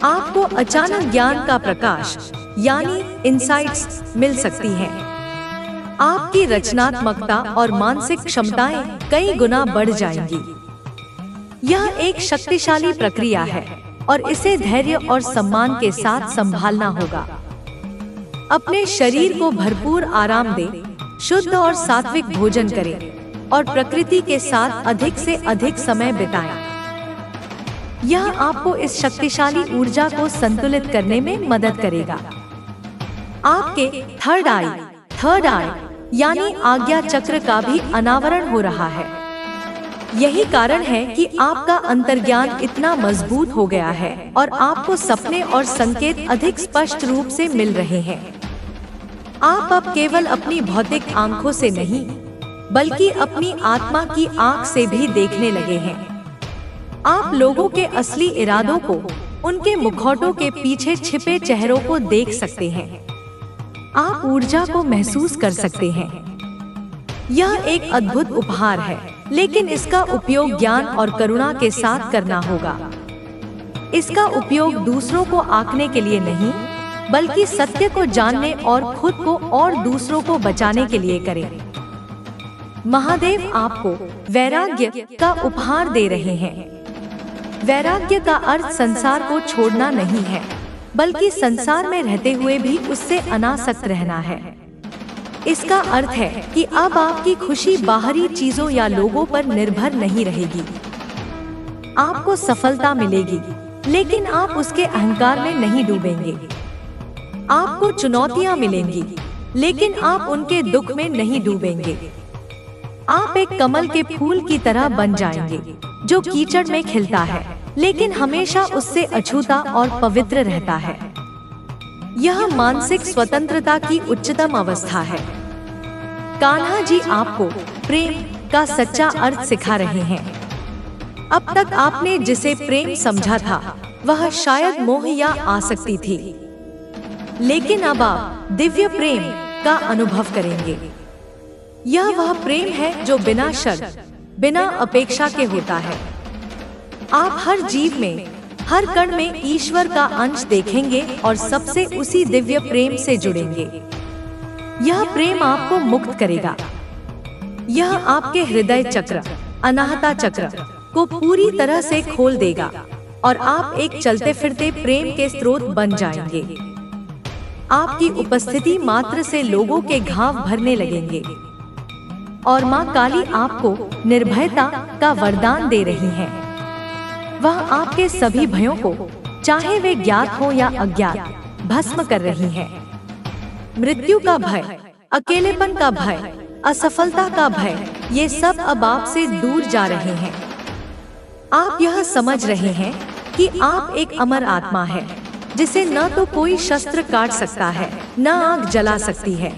आपको अचानक ज्ञान का प्रकाश यानी इंसाइट्स मिल सकती हैं। आपकी रचनात्मकता और मानसिक क्षमताएं कई गुना बढ़ जाएंगी। यह एक शक्तिशाली प्रक्रिया है और इसे धैर्य और सम्मान के साथ संभालना होगा। अपने शरीर को भरपूर आराम दें, शुद्ध और सात्विक भोजन करें और प्रकृति के साथ अधिक से अधिक समय बिताएं। यह आपको इस शक्तिशाली ऊर्जा को संतुलित करने में मदद करेगा। आपके थर्ड आई यानी आज्ञा चक्र का भी अनावरण हो रहा है। यही कारण है कि आपका अंतर्ज्ञान इतना मजबूत हो गया है और आपको सपने और संकेत अधिक स्पष्ट रूप से मिल रहे हैं। आप अब केवल अपनी भौतिक आंखों से नहीं, बल्कि अपनी आत्मा की आंख से भी देखने लगे हैं। आप लोगों के असली इरादों को, उनके मुखौटों के पीछे छिपे चेहरों को देख सकते हैं। आप ऊर्जा को महसूस कर सकते हैं। यह एक अद्भुत उपहार है, लेकिन इसका उपयोग ज्ञान और करुणा के साथ करना होगा। इसका उपयोग दूसरों को आंकने के लिए नहीं, बल्कि सत्य को जानने और खुद को और दूसरों को बचाने के लिए करें। महादेव आपको वैराग्य का उपहार दे रहे हैं। वैराग्य का अर्थ संसार को छोड़ना नहीं है, बल्कि संसार में रहते हुए भी उससे अनासक्त रहना है। इसका अर्थ है कि अब आपकी खुशी बाहरी चीजों या लोगों पर निर्भर नहीं रहेगी। आपको सफलता मिलेगी, लेकिन आप उसके अहंकार में नहीं डूबेंगे। आपको चुनौतियां मिलेंगी, लेकिन आप उनके दुख में नहीं डूबेंगे। आप एक कमल के फूल की तरह बन जाएंगे, जो कीचड़ में खिलता है, लेकिन हमेशा उससे अछूता और पवित्र रहता है। यह मानसिक स्वतंत्रता की उच्चतम अवस्था है। कान्हा जी आपको प्रेम का सच्चा अर्थ सिखा रहे हैं। अब तक आपने जिसे प्रेम समझा था, वह शायद मोह या आसक्ति थी, लेकिन अब आप दिव्य प्रेम का अनुभव करेंगे। यह वह प्रेम है जो बिना शर्त, बिना अपेक्षा के होता है। आप हर जीव में, हर कण में ईश्वर का अंश देखेंगे और सबसे उसी दिव्य प्रेम से जुड़ेंगे। यह प्रेम आपको मुक्त करेगा। यह आपके हृदय चक्र, अनाहता चक्र को पूरी तरह से खोल देगा और आप एक चलते फिरते प्रेम के स्रोत बन जाएंगे। आपकी उपस्थिति मात्र से लोगों के घाव भरने लगेंगे। और माँ काली आपको निर्भयता का वरदान दे रही हैं। वह आपके सभी भयों को, चाहे वे ज्ञात हो या अज्ञात, भस्म कर रही हैं। मृत्यु का भय, अकेलेपन का भय, असफलता का भय, ये सब अब आपसे दूर जा रहे हैं। आप यह समझ रहे हैं कि आप एक अमर आत्मा है, जिसे न तो कोई शस्त्र काट सकता है, न आग जला सकती है।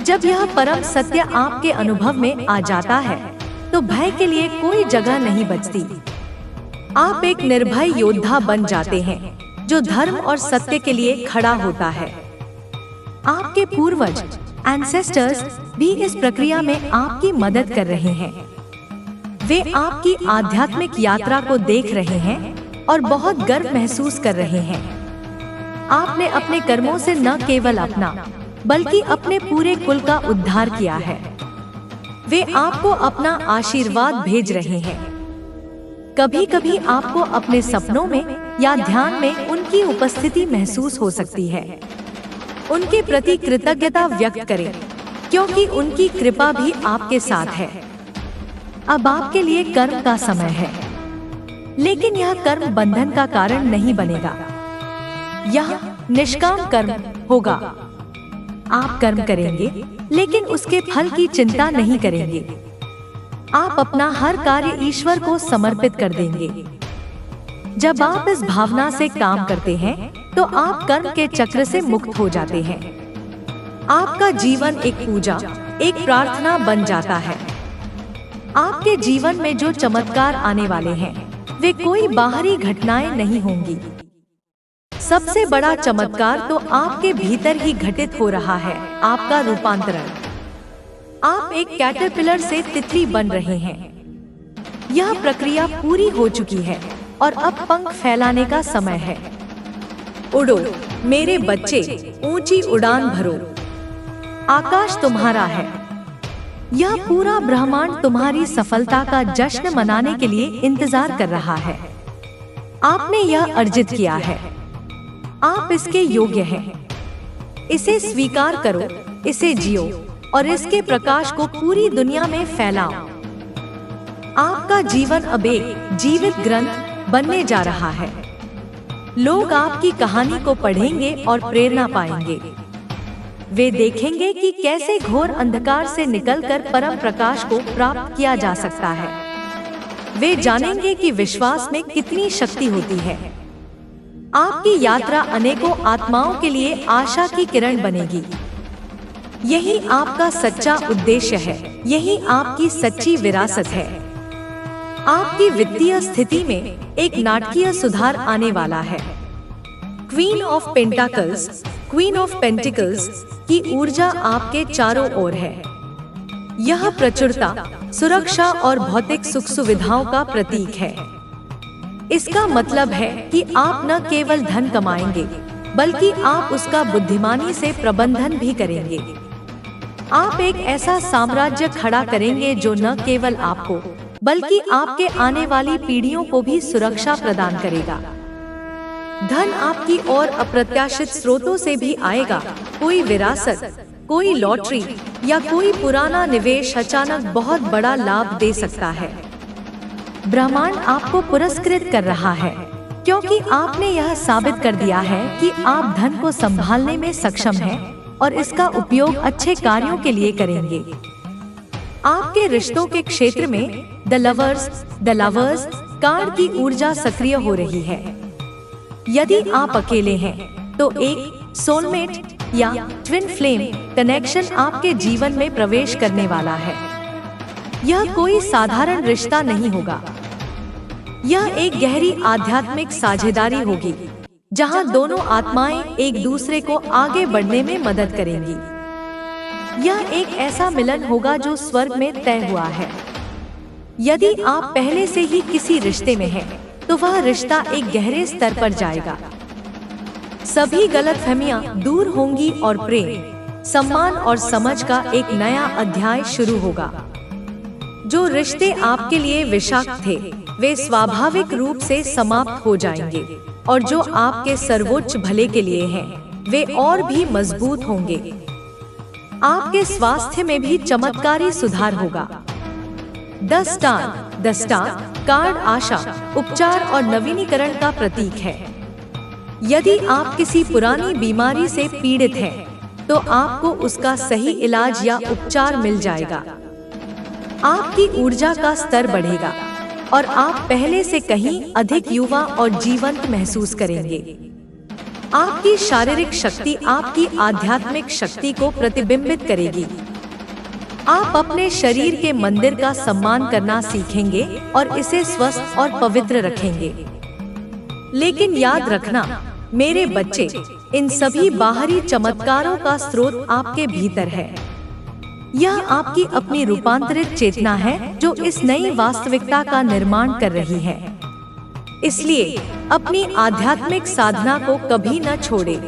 जब यह परम सत्य आपके अनुभव में आ जाता है, तो भय के लिए कोई जगह नहीं बचती। आप एक निर्भय योद्धा बन जाते हैं, जो धर्म और सत्य के लिए खड़ा होता है। आपके पूर्वज, एंसेस्टर्स भी इस प्रक्रिया में आपकी मदद कर रहे हैं। वे आपकी आध्यात्मिक यात्रा को देख रहे हैं और बहुत गर्व महसूस कर रहे हैं। आपने अपने कर्मों से न केवल अपना, बल्कि अपने पूरे कुल का उद्धार किया है। वे आपको अपना आशीर्वाद भेज रहे हैं। कभी कभी आपको अपने सपनों में या ध्यान में उनकी उपस्थिति महसूस हो सकती है। उनके प्रति कृतज्ञता व्यक्त करें, क्योंकि उनकी कृपा भी आपके साथ है। अब आपके लिए कर्म का समय है, लेकिन यह कर्म बंधन का कारण नहीं बनेगा। यह निष्काम कर्म होगा। आप कर्म करेंगे, लेकिन उसके फल की चिंता नहीं करेंगे। आप अपना हर कार्य ईश्वर को समर्पित कर देंगे। जब आप इस भावना से काम करते हैं, तो आप कर्म के चक्र से मुक्त हो जाते हैं। आपका जीवन एक पूजा, एक प्रार्थना बन जाता है। आपके जीवन में जो चमत्कार आने वाले हैं, वे कोई बाहरी घटनाएं नहीं होंगी। सबसे बड़ा चमत्कार तो आपके भीतर ही घटित हो रहा है, आपका रूपांतरण। आप एक कैटरपिलर से तितली बन रहे हैं। यह प्रक्रिया पूरी हो चुकी है और अब पंख फैलाने का समय है। उड़ो मेरे बच्चे, ऊंची उड़ान भरो। आकाश तुम्हारा है। यह पूरा ब्रह्मांड तुम्हारी सफलता का जश्न मनाने के लिए इंतजार कर रहा है। आपने यह अर्जित किया है। आप इसके योग्य हैं। इसे स्वीकार करो, इसे जियो और इसके प्रकाश को पूरी दुनिया में फैलाओ। आपका जीवन अब एक जीवित ग्रंथ बनने जा रहा है। लोग आपकी कहानी को पढ़ेंगे और प्रेरणा पाएंगे। वे देखेंगे कि कैसे घोर अंधकार से निकलकर परम प्रकाश को प्राप्त किया जा सकता है। वे जानेंगे कि विश्वास में कितनी शक्ति होती है। आपकी यात्रा अनेकों आत्माओं के लिए आशा की किरण बनेगी। यही आपका सच्चा उद्देश्य है। यही आपकी सच्ची विरासत है। आपकी वित्तीय स्थिति में एक नाटकीय सुधार आने वाला है। Queen of pentacles, queen of pentacles की ऊर्जा आपके चारों ओर है। यह प्रचुरता, सुरक्षा और भौतिक सुख सुविधाओं का प्रतीक है। इसका मतलब है कि आप न केवल धन कमाएंगे, बल्कि आप उसका बुद्धिमानी से प्रबंधन भी करेंगे। आप एक ऐसा साम्राज्य खड़ा करेंगे जो न केवल आपको, बल्कि आपके आने वाली पीढ़ियों को भी सुरक्षा प्रदान करेगा। धन आपकी और अप्रत्याशित स्रोतों से भी आएगा। कोई विरासत, कोई लॉटरी या कोई पुराना निवेश अचानक बहुत बड़ा लाभ दे सकता है। ब्रह्मांड आपको पुरस्कृत कर रहा है, क्योंकि आपने यह साबित कर दिया है कि आप धन को संभालने में सक्षम हैं और इसका उपयोग अच्छे कार्यों के लिए करेंगे। आपके रिश्तों के क्षेत्र में द लवर्स कार्ड की ऊर्जा सक्रिय हो रही है। यदि आप अकेले हैं, तो एक सोलमेट या ट्विन फ्लेम कनेक्शन आपके जीवन में प्रवेश करने वाला है। यह कोई साधारण रिश्ता नहीं होगा। यह एक गहरी आध्यात्मिक साझेदारी होगी, जहां दोनों आत्माएं एक दूसरे को आगे बढ़ने में मदद करेंगी। यह एक ऐसा मिलन होगा जो स्वर्ग में तय हुआ है। यदि आप पहले से ही किसी रिश्ते में हैं, तो वह रिश्ता एक गहरे स्तर पर जाएगा। सभी गलतफहमियां दूर होंगी और प्रेम, सम्मान और समझ का एक नया अध्याय शुरू होगा। जो रिश्ते आपके लिए विषाक्त थे, वे स्वाभाविक रूप से समाप्त हो जाएंगे, और जो आपके सर्वोच्च भले के लिए हैं, वे और भी मजबूत होंगे। आपके स्वास्थ्य में भी चमत्कारी सुधार होगा। द स्टार कार्ड आशा, उपचार और नवीनीकरण का प्रतीक है। यदि आप किसी पुरानी बीमारी से पीड़ित हैं, तो आपको उसका सही इलाज या उपचार मिल जाएगा। आपकी ऊर्जा का स्तर बढ़ेगा और आप पहले से कहीं अधिक युवा और जीवंत महसूस करेंगे। आपकी शारीरिक शक्ति आपकी आध्यात्मिक शक्ति को प्रतिबिंबित करेगी। आप अपने शरीर के मंदिर का सम्मान करना सीखेंगे और इसे स्वस्थ और पवित्र रखेंगे। लेकिन याद रखना मेरे बच्चे, इन सभी बाहरी चमत्कारों का स्रोत आपके भीतर है। यह आपकी अपनी रूपांतरित चेतना है जो इस नई वास्तविकता का निर्माण कर रही है। इसलिए अपनी आध्यात्मिक साधना को कभी न छोड़ें।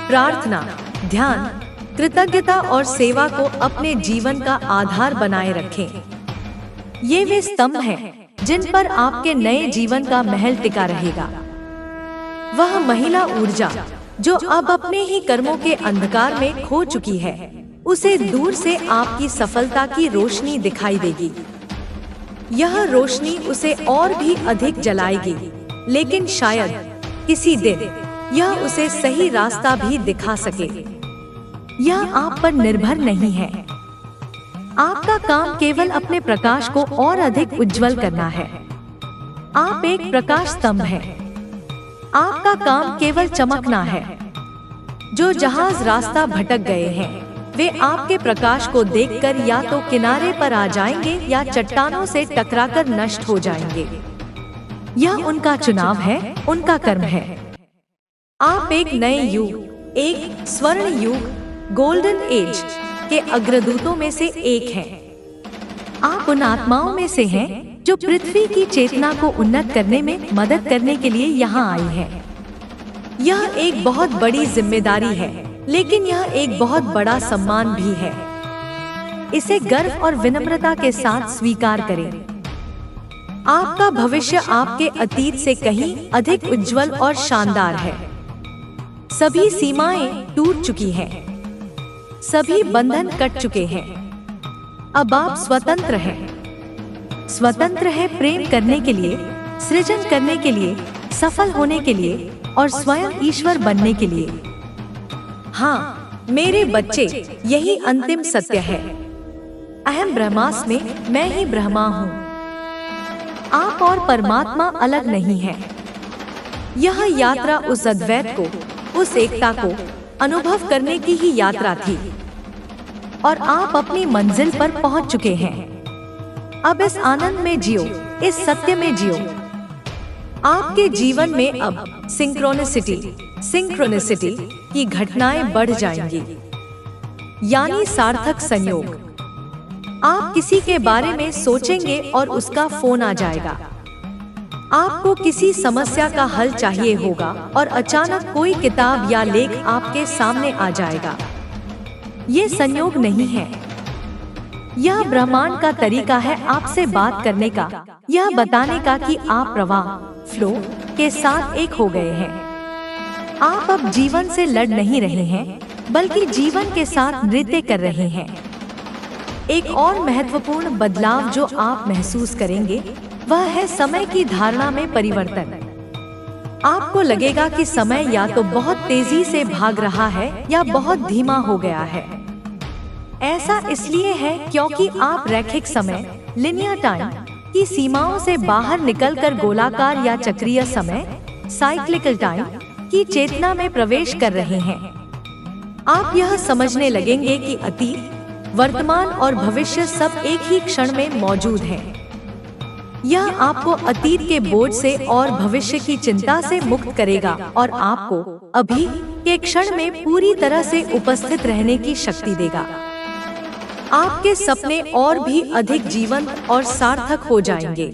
प्रार्थना, ध्यान, कृतज्ञता और सेवा को अपने जीवन का आधार बनाए रखें। ये वे स्तंभ हैं जिन पर आपके नए जीवन का महल टिका रहेगा। वह महिला ऊर्जा जो अब अपने ही कर्मों के अंधकार में खो चुकी है, उसे दूर से आपकी सफलता की रोशनी दिखाई देगी। यह रोशनी उसे और भी अधिक जलाएगी, लेकिन शायद किसी दिन यह उसे सही रास्ता भी दिखा सके। यह आप पर निर्भर नहीं है। आपका काम केवल अपने प्रकाश को और अधिक उज्जवल करना है। आप एक प्रकाश स्तंभ हैं। आपका काम केवल चमकना है। जो जहाज रास्ता भटक गए हैं, वे आपके प्रकाश को देखकर या तो किनारे पर आ जाएंगे या चट्टानों से टकराकर नष्ट हो जाएंगे। यह उनका चुनाव है, उनका कर्म है। आप एक नए युग, एक स्वर्ण युग, गोल्डन एज के अग्रदूतों में से एक हैं। आप उन आत्माओं में से हैं जो पृथ्वी की चेतना को उन्नत करने में मदद करने के लिए यहाँ आई हैं। यह एक बहुत बड़ी जिम्मेदारी है, लेकिन यह एक बहुत बड़ा सम्मान भी है। इसे गर्व और विनम्रता के साथ स्वीकार करें। आपका भविष्य आपके अतीत से कहीं अधिक उज्जवल और शानदार है। सभी सीमाएं टूट चुकी हैं। सभी बंधन कट चुके हैं। अब आप स्वतंत्र हैं। स्वतंत्र है प्रेम करने के लिए, सृजन करने के लिए, सफल होने के लिए और स्वयं ईश्वर बनने के लिए। हाँ मेरे बच्चे, यही अंतिम सत्य है। अहम ब्रह्मास्मि, मैं ही ब्रह्मा हूँ। आप और परमात्मा अलग नहीं है। यह यात्रा उस अद्वैत को, उस एकता को अनुभव करने की ही यात्रा थी, और आप अपनी मंजिल पर पहुंच चुके हैं। अब इस आनंद में जियो, इस सत्य में जियो। आपके जीवन में अब सिंक्रोनिसिटी की घटनाएं बढ़ जाएंगी, यानी सार्थक संयोग। आप किसी के बारे में सोचेंगे और उसका फोन आ जाएगा। आपको किसी समस्या का हल चाहिए होगा और अचानक कोई किताब या लेख आपके सामने आ जाएगा। ये संयोग नहीं है, यह ब्रह्मांड का तरीका है आपसे बात करने का, यह बताने का कि आप प्रवाह फ्लो के साथ एक हो गए हैं। आप अब जीवन से लड़ नहीं रहे हैं, बल्कि जीवन के साथ नृत्य कर रहे हैं। एक और महत्वपूर्ण बदलाव जो आप महसूस करेंगे वह है समय की धारणा में परिवर्तन। आपको लगेगा कि समय या तो बहुत तेजी से भाग रहा है या बहुत धीमा हो गया है। ऐसा इसलिए है क्योंकि आप रैखिक समय लिनियर टाइम की सीमाओं से बाहर निकलकर गोलाकार या चक्रीय समय साइक्लिकल टाइम की चेतना में प्रवेश कर रहे हैं। आप यह समझने लगेंगे कि अतीत, वर्तमान और भविष्य सब एक ही क्षण में मौजूद हैं। यह आपको अतीत के बोझ से और भविष्य की चिंता से मुक्त करेगा और आपको अभी के क्षण में पूरी तरह से उपस्थित रहने की शक्ति देगा। आपके सपने और भी अधिक जीवंत और सार्थक हो जाएंगे।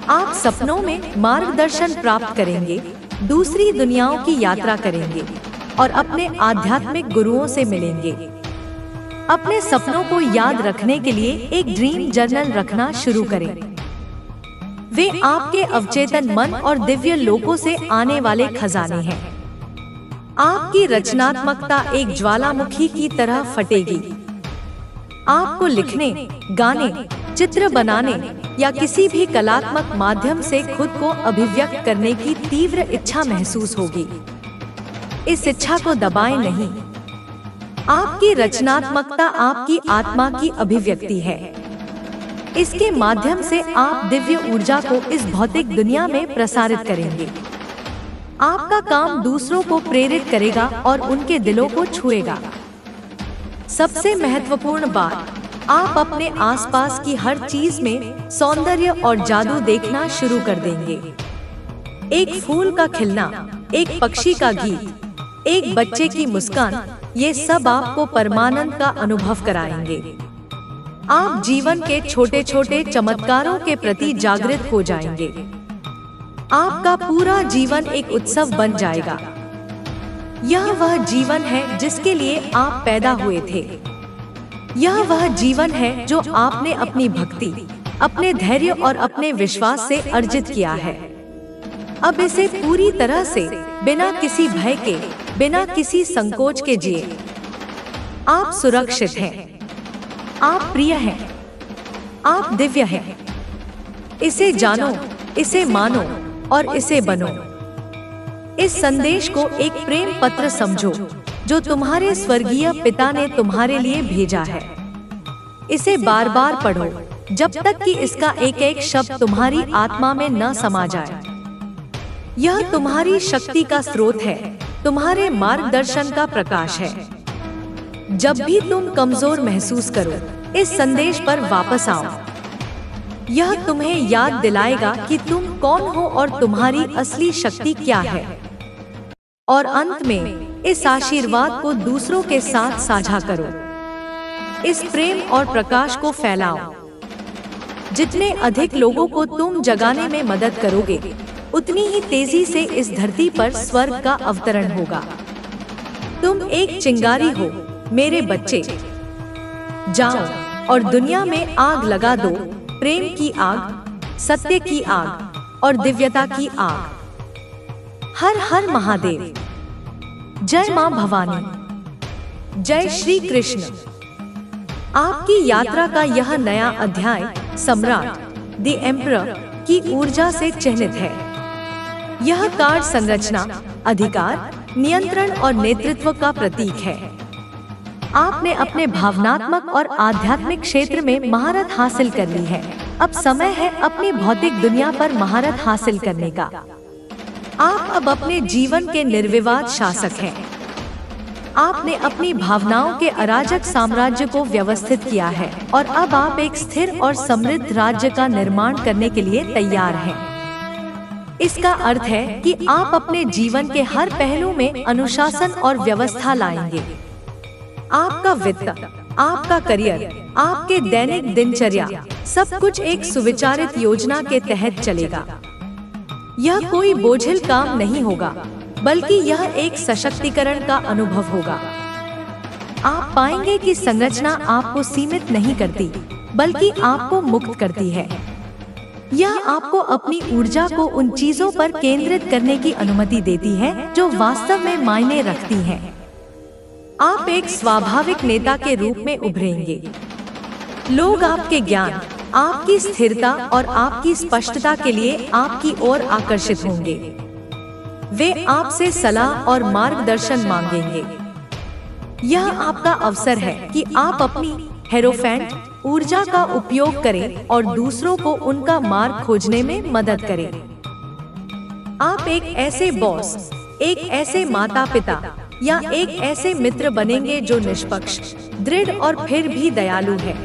आप सपनों में मार्गदर्शन प्राप्त करेंगे, दूसरी दुनियाओं की यात्रा करेंगे और अपने आध्यात्मिक गुरुओं से मिलेंगे। अपने सपनों को याद रखने के लिए एक ड्रीम जर्नल रखना शुरू करें। वे आपके अवचेतन मन और दिव्य लोकों से आने वाले खजाने हैं। आपकी रचनात्मकता एक ज्वालामुखी की तरह फटेगी। आपको लिखने, गाने, चित्र बनाने या किसी भी कलात्मक माध्यम से खुद को अभिव्यक्त करने की तीव्र इच्छा महसूस होगी। इस इच्छा को दबाएं नहीं। आपकी रचनात्मकता आपकी आत्मा की अभिव्यक्ति है। इसके माध्यम से आप दिव्य ऊर्जा को इस भौतिक दुनिया में प्रसारित करेंगे। आपका काम दूसरों को प्रेरित करेगा और उनके दिलों को छुएगा। सबसे महत्वपूर्ण बात, आप अपने आसपास की हर चीज में सौंदर्य और जादू देखना शुरू कर देंगे। एक फूल का खिलना, एक पक्षी का गीत, एक बच्चे की मुस्कान, ये सब आपको परमानंद का अनुभव कराएंगे। आप जीवन के छोटे छोटे चमत्कारों के प्रति जागृत हो जाएंगे। आपका पूरा जीवन एक उत्सव बन जाएगा। यह वह जीवन है जिसके लिए आप पैदा हुए थे। यह वह जीवन है जो आपने अपनी भक्ति, अपने धैर्य और अपने विश्वास से अर्जित किया है। अब इसे पूरी तरह से बिना किसी भय के, बिना किसी संकोच के जिए। आप सुरक्षित हैं, आप प्रिय हैं, आप दिव्य हैं। इसे जानो, इसे मानो और इसे बनो। इस संदेश को एक प्रेम पत्र समझो जो तुम्हारे स्वर्गीय पिता ने तुम्हारे लिए भेजा है। इसे बार बार पढ़ो जब तक कि इसका एक एक शब्द तुम्हारी आत्मा में न समा जाए। यह तुम्हारी शक्ति का स्रोत है, तुम्हारे मार्गदर्शन का प्रकाश है। जब भी तुम कमजोर महसूस करो, इस संदेश पर वापस आओ। यह तुम्हें याद दिलाएगा कि तुम कौन हो और तुम्हारी असली शक्ति क्या है। और अंत में इस आशीर्वाद को दूसरों के साथ साझा करो। इस प्रेम और प्रकाश को फैलाओ। जितने अधिक लोगों को तुम जगाने में मदद करोगे, उतनी ही तेजी से इस धरती पर स्वर्ग का अवतरण होगा। तुम एक चिंगारी हो मेरे बच्चे। जाओ और दुनिया में आग लगा दो, प्रेम की आग, सत्य की आग और दिव्यता की आग। हर हर महादेव। जय मां भवानी। जय श्री कृष्ण। आपकी यात्रा का यह नया अध्याय सम्राट, द एम्परर की ऊर्जा से चिह्नित है। यह कार्ड संरचना, अधिकार, नियंत्रण और नेतृत्व का प्रतीक है। आपने अपने भावनात्मक और आध्यात्मिक क्षेत्र में महारत हासिल कर ली है। अब समय है अपनी भौतिक दुनिया पर महारत हासिल करने का। आप अब अपने जीवन के निर्विवाद शासक हैं। आपने अपनी भावनाओं के अराजक साम्राज्य को व्यवस्थित किया है और अब आप एक स्थिर और समृद्ध राज्य का निर्माण करने के लिए तैयार हैं। इसका अर्थ है कि आप अपने जीवन के हर पहलू में अनुशासन और व्यवस्था लाएंगे। आपका वित्त, आपका करियर, आपके दैनिक दिनचर्या, सब कुछ एक सुविचारित योजना के तहत चलेगा। यह कोई बोझिल काम नहीं होगा, बल्कि यह एक सशक्तिकरण का अनुभव होगा। आप पाएंगे कि संरचना आपको सीमित नहीं करती, बल्कि आपको मुक्त करती है। यह आपको अपनी ऊर्जा को उन चीजों पर केंद्रित करने की अनुमति देती है जो वास्तव में मायने रखती हैं। आप एक स्वाभाविक नेता के रूप में उभरेंगे। लोग आपके ज्ञान, आपकी स्थिरता और आपकी स्पष्टता के लिए आपकी ओर आकर्षित होंगे। वे आपसे सलाह और मार्गदर्शन मांगेंगे। यह आपका अवसर है कि आप अपनी हेरोफेंट ऊर्जा का उपयोग करें और दूसरों को उनका मार्ग खोजने में मदद करें। आप एक ऐसे बॉस, एक ऐसे माता पिता या एक ऐसे मित्र बनेंगे जो निष्पक्ष, दृढ़ और फिर भी दयालु है।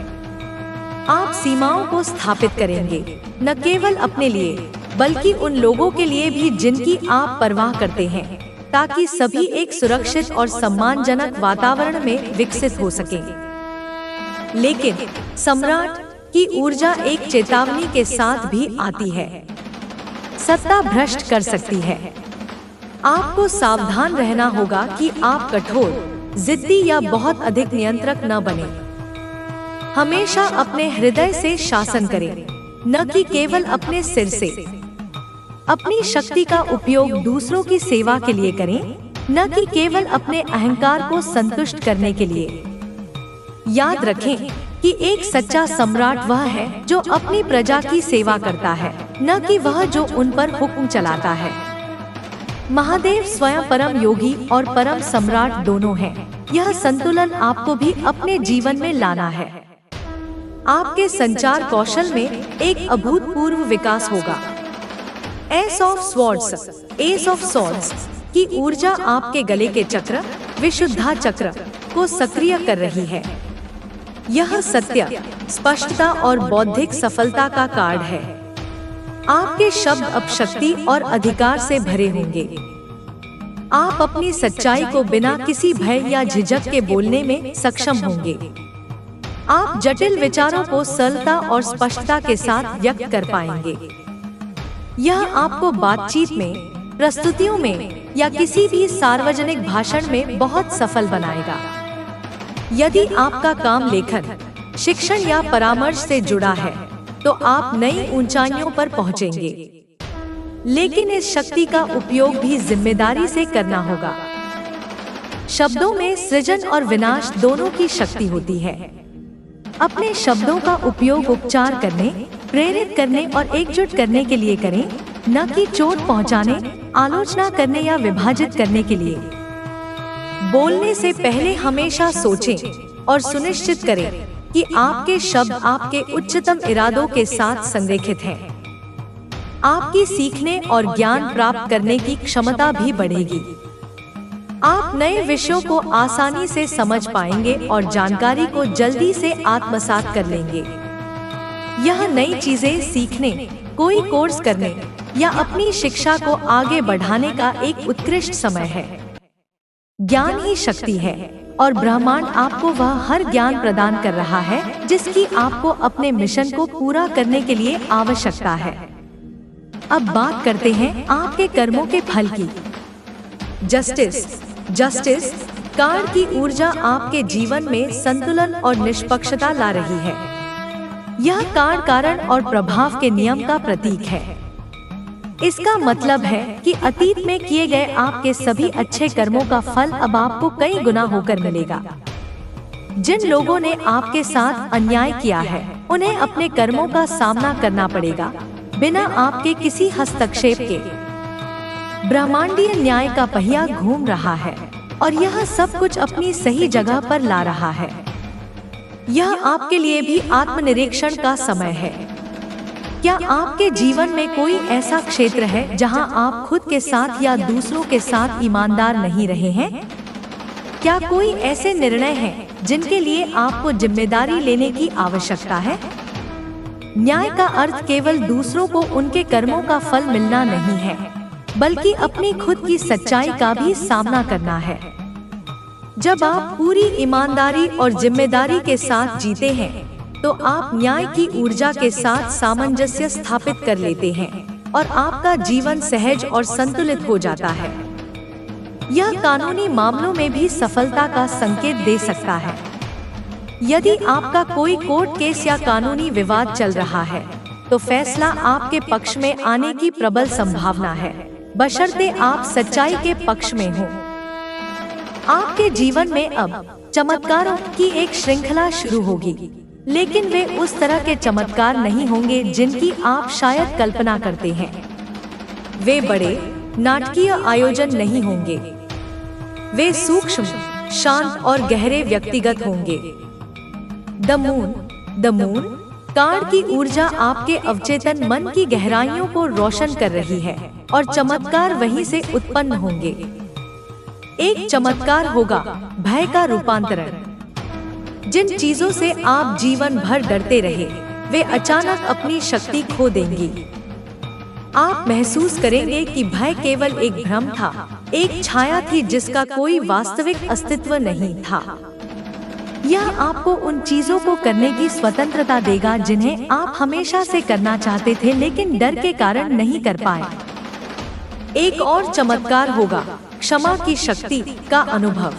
आप सीमाओं को स्थापित करेंगे, न केवल अपने लिए बल्कि उन लोगों के लिए भी जिनकी आप परवाह करते हैं, ताकि सभी एक सुरक्षित और सम्मानजनक वातावरण में विकसित हो सकें। लेकिन सम्राट की ऊर्जा एक चेतावनी के साथ भी आती है। सत्ता भ्रष्ट कर सकती है। आपको सावधान रहना होगा कि आप कठोर, जिद्दी या बहुत अधिक नियंत्रक न बने। हमेशा अपने हृदय से शासन करें, न कि केवल अपने सिर से। अपनी शक्ति का उपयोग दूसरों की सेवा के लिए करें, न कि केवल अपने अहंकार को संतुष्ट करने के लिए। याद रखें कि एक सच्चा सम्राट वह है जो अपनी प्रजा की सेवा करता है, न कि वह जो उन पर हुक्म चलाता है। महादेव स्वयं परम योगी और परम सम्राट दोनों हैं। यह संतुलन आपको भी अपने जीवन में लाना है। आपके संचार कौशल में एक अभूतपूर्व विकास होगा। S of swords, S of swords की ऊर्जा आपके गले के चक्र, विशुद्धा चक्र को सक्रिय कर रही है। यह सत्य, स्पष्टता और बौद्धिक सफलता का कार्ड है। आपके शब्द अब शक्ति और अधिकार से भरे होंगे। आप अपनी सच्चाई को बिना किसी भय या झिझक के बोलने में सक्षम होंगे। आप जटिल विचारों को सरलता और स्पष्टता के साथ व्यक्त कर पाएंगे। यह आपको बातचीत में, प्रस्तुतियों में या किसी भी सार्वजनिक भाषण में बहुत सफल बनाएगा। यदि आपका काम लेखन, शिक्षण या परामर्श से जुड़ा है, तो आप नई ऊंचाइयों पर पहुंचेंगे। लेकिन इस शक्ति का उपयोग भी जिम्मेदारी से करना होगा। शब्दों में सृजन और विनाश दोनों की शक्ति होती है। अपने शब्दों का उपयोग उपचार करने, प्रेरित करने और एकजुट करने के लिए करें, न कि चोट पहुंचाने, आलोचना करने या विभाजित करने के लिए। बोलने से पहले हमेशा सोचें और सुनिश्चित करें कि आपके शब्द आपके उच्चतम इरादों के साथ संरेखित हैं। आपकी सीखने और ज्ञान प्राप्त करने की क्षमता भी बढ़ेगी। आप नए विषयों को आसानी से समझ पाएंगे और जानकारी को जल्दी से आत्मसात कर लेंगे। यह नई चीजें सीखने, कोई कोर्स करने या अपनी शिक्षा को आगे बढ़ाने का एक उत्कृष्ट समय है। ज्ञान ही शक्ति है और ब्रह्मांड आपको वह हर ज्ञान प्रदान कर रहा है जिसकी आपको अपने मिशन को पूरा करने के लिए आवश्यकता है। अब बात करते हैं आपके कर्मों के फल की। जस्टिस कार्ड की ऊर्जा आपके जीवन में संतुलन और निष्पक्षता ला रही है। यह कार्ड कारण और प्रभाव के नियम का प्रतीक है। इसका मतलब है कि अतीत में किए गए आपके सभी अच्छे कर्मों का फल अब आपको कई गुना होकर मिलेगा। जिन लोगों ने आपके साथ अन्याय किया है, उन्हें अपने कर्मों का सामना करना पड़ेगा, बिना आपके किसी हस्तक्षेप के। ब्रह्मांडीय न्याय का पहिया घूम रहा है और यह सब कुछ अपनी सही जगह पर ला रहा है। यह आपके लिए भी आत्मनिरीक्षण का समय है। क्या आपके जीवन में कोई ऐसा क्षेत्र है जहां आप खुद के साथ या दूसरों के साथ ईमानदार नहीं रहे हैं? क्या कोई ऐसे निर्णय हैं जिनके लिए आपको जिम्मेदारी लेने की आवश्यकता है? न्याय का अर्थ केवल दूसरों को उनके कर्मों का फल मिलना नहीं है, बल्कि अपनी खुद की सच्चाई का भी सामना करना है। जब आप पूरी ईमानदारी और जिम्मेदारी के साथ जीते हैं, तो आप न्याय की ऊर्जा के साथ सामंजस्य स्थापित कर लेते हैं और आपका जीवन सहज और संतुलित हो जाता है। यह कानूनी मामलों में भी सफलता का संकेत दे सकता है। यदि आपका कोई कोर्ट केस या कानूनी विवाद चल रहा है, तो फैसला आपके पक्ष में आने की प्रबल संभावना है, बशर्ते आप सच्चाई के पक्ष में हो। आपके जीवन में अब चमत्कारों की एक श्रृंखला शुरू होगी, लेकिन वे उस तरह के चमत्कार नहीं होंगे जिनकी आप शायद कल्पना करते हैं। वे बड़े नाटकीय आयोजन नहीं होंगे। वे सूक्ष्म, शांत और गहरे व्यक्तिगत होंगे। द मून कार्ड की ऊर्जा आपके अवचेतन मन की गहराइयों को रोशन कर रही है और चमत्कार वहीं से उत्पन्न होंगे। एक चमत्कार होगा भय का रूपांतरण। जिन चीजों से आप जीवन भर डरते रहे, वे अचानक अपनी शक्ति खो देंगी। आप महसूस करेंगे कि भय केवल एक भ्रम था, एक छाया थी जिसका कोई वास्तविक अस्तित्व नहीं था। यह आपको उन चीजों को करने की स्वतंत्रता देगा जिन्हें आप हमेशा से करना चाहते थे, लेकिन डर के कारण नहीं कर पाए। एक और चमत्कार होगा क्षमा की शक्ति का अनुभव।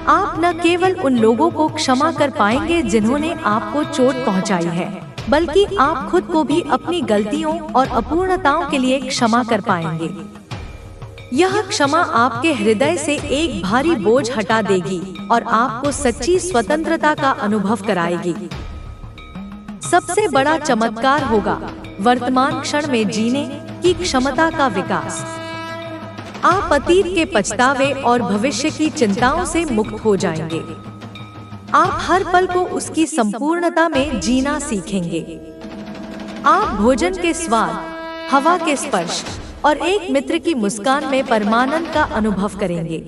आप न केवल उन लोगों को क्षमा कर पाएंगे जिन्होंने आपको चोट पहुंचाई है, बल्कि आप खुद को भी अपनी गलतियों और अपूर्णताओं के लिए क्षमा कर पाएंगे। यह क्षमा आपके हृदय से एक भारी बोझ हटा देगी और आपको सच्ची स्वतंत्रता का अनुभव कराएगी। सबसे बड़ा चमत्कार होगा वर्तमान क्षण में जीने की क्षमता का विकास। आप अतीत के पछतावे और भविष्य की चिंताओं से मुक्त हो जाएंगे। आप हर पल को उसकी संपूर्णता में जीना सीखेंगे। आप भोजन के स्वाद, हवा के स्पर्श और एक मित्र की मुस्कान में परमानंद का अनुभव करेंगे।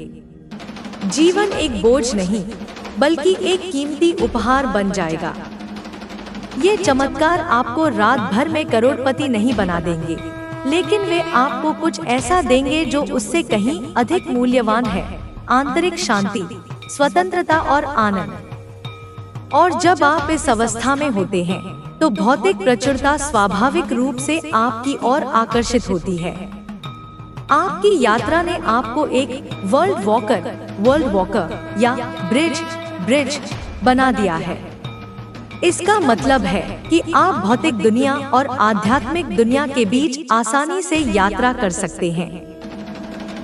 जीवन एक बोझ नहीं, बल्कि एक कीमती उपहार बन जाएगा। ये चमत्कार आपको रात भर में करोड़पति नहीं बना देंगे, लेकिन वे आपको कुछ ऐसा देंगे जो उससे कहीं अधिक मूल्यवान है: आंतरिक शांति, स्वतंत्रता और आनंद। और जब आप इस अवस्था में होते हैं, तो भौतिक प्रचुरता स्वाभाविक रूप से आपकी ओर आकर्षित होती है। आपकी यात्रा ने आपको एक वर्ल्ड वॉकर या ब्रिज बना दिया है। इसका मतलब है कि आप भौतिक दुनिया और आध्यात्मिक दुनिया के बीच आसानी से यात्रा कर सकते हैं।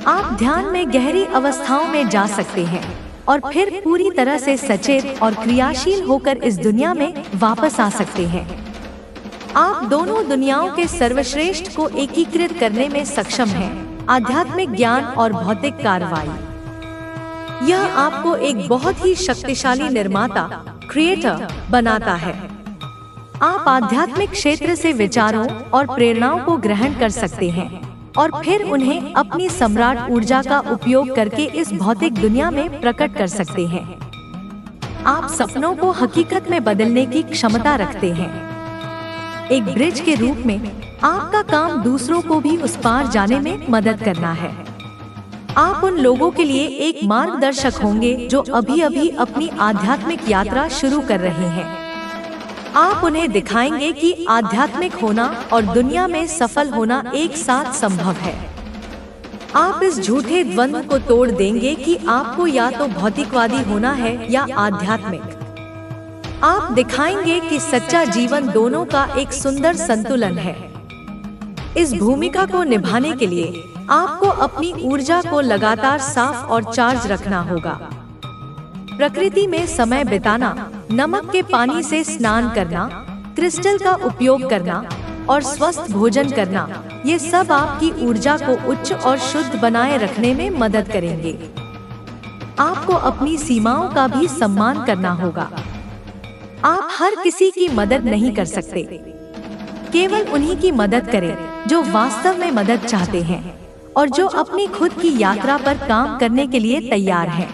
आप ध्यान में गहरी अवस्थाओं में जा सकते हैं और फिर पूरी तरह से सचेत और क्रियाशील होकर इस दुनिया में वापस आ सकते हैं। आप दोनों दुनियाओं के सर्वश्रेष्ठ को एकीकृत करने में सक्षम हैं: आध्यात्मिक ज्ञान और भौतिक कार्रवाई। यह आपको एक बहुत ही शक्तिशाली निर्माता, क्रिएटर बनाता है। आप आध्यात्मिक क्षेत्र से विचारों और प्रेरणाओं को ग्रहण कर सकते हैं और फिर उन्हें अपनी सम्राट ऊर्जा का उपयोग करके इस भौतिक दुनिया में प्रकट कर सकते हैं। आप सपनों को हकीकत में बदलने की क्षमता रखते हैं। एक ब्रिज के रूप में आपका काम दूसरों को भी उस पार जाने में मदद करना है। आप उन लोगों के लिए एक मार्गदर्शक होंगे जो अभी-अभी अपनी आध्यात्मिक यात्रा शुरू कर रहे हैं। आप उन्हें दिखाएंगे कि आध्यात्मिक होना और दुनिया में सफल होना एक साथ संभव है। आप इस झूठे द्वंद्व को तोड़ देंगे कि आपको या तो भौतिकवादी होना है या आध्यात्मिक। आप दिखाएंगे कि सच्चा जीवन दोनों का एक सुंदर संतुलन है। इस भूमिका को निभाने के लिए आपको अपनी ऊर्जा को लगातार साफ और चार्ज रखना होगा। प्रकृति में समय बिताना, नमक के पानी से स्नान करना, क्रिस्टल का उपयोग करना और स्वस्थ भोजन करना, ये सब आपकी ऊर्जा को उच्च और शुद्ध बनाए रखने में मदद करेंगे। आपको अपनी सीमाओं का भी सम्मान करना होगा। आप हर किसी की मदद नहीं कर सकते। केवल उन्हीं की मदद करें जो वास्तव में मदद चाहते हैं और जो अपनी खुद की यात्रा पर काम करने के लिए तैयार हैं।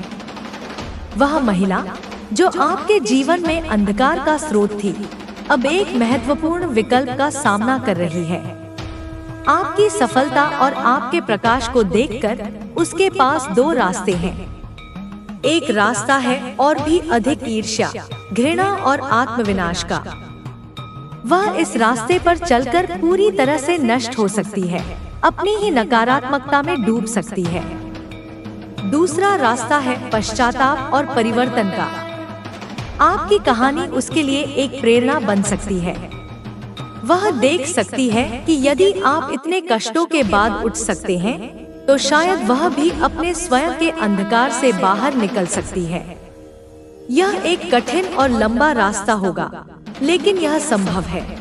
वह महिला जो आपके जीवन में अंधकार का स्रोत थी, अब एक महत्वपूर्ण विकल्प का सामना कर रही है। आपकी सफलता और आपके प्रकाश को देखकर उसके पास दो रास्ते हैं। एक रास्ता है और भी अधिक ईर्ष्या, घृणा और आत्मविनाश का। वह इस रास्ते पर चलकर पूरी तरह से नष्ट हो सकती है, अपनी ही नकारात्मकता में डूब सकती है। दूसरा रास्ता है पश्चाताप और परिवर्तन का। आपकी कहानी उसके लिए एक प्रेरणा बन सकती है। वह देख सकती है कि यदि आप इतने कष्टों के बाद उठ सकते हैं, तो शायद वह भी अपने स्वयं के अंधकार से बाहर निकल सकती है। यह एक कठिन और लंबा रास्ता होगा, लेकिन यह संभव है।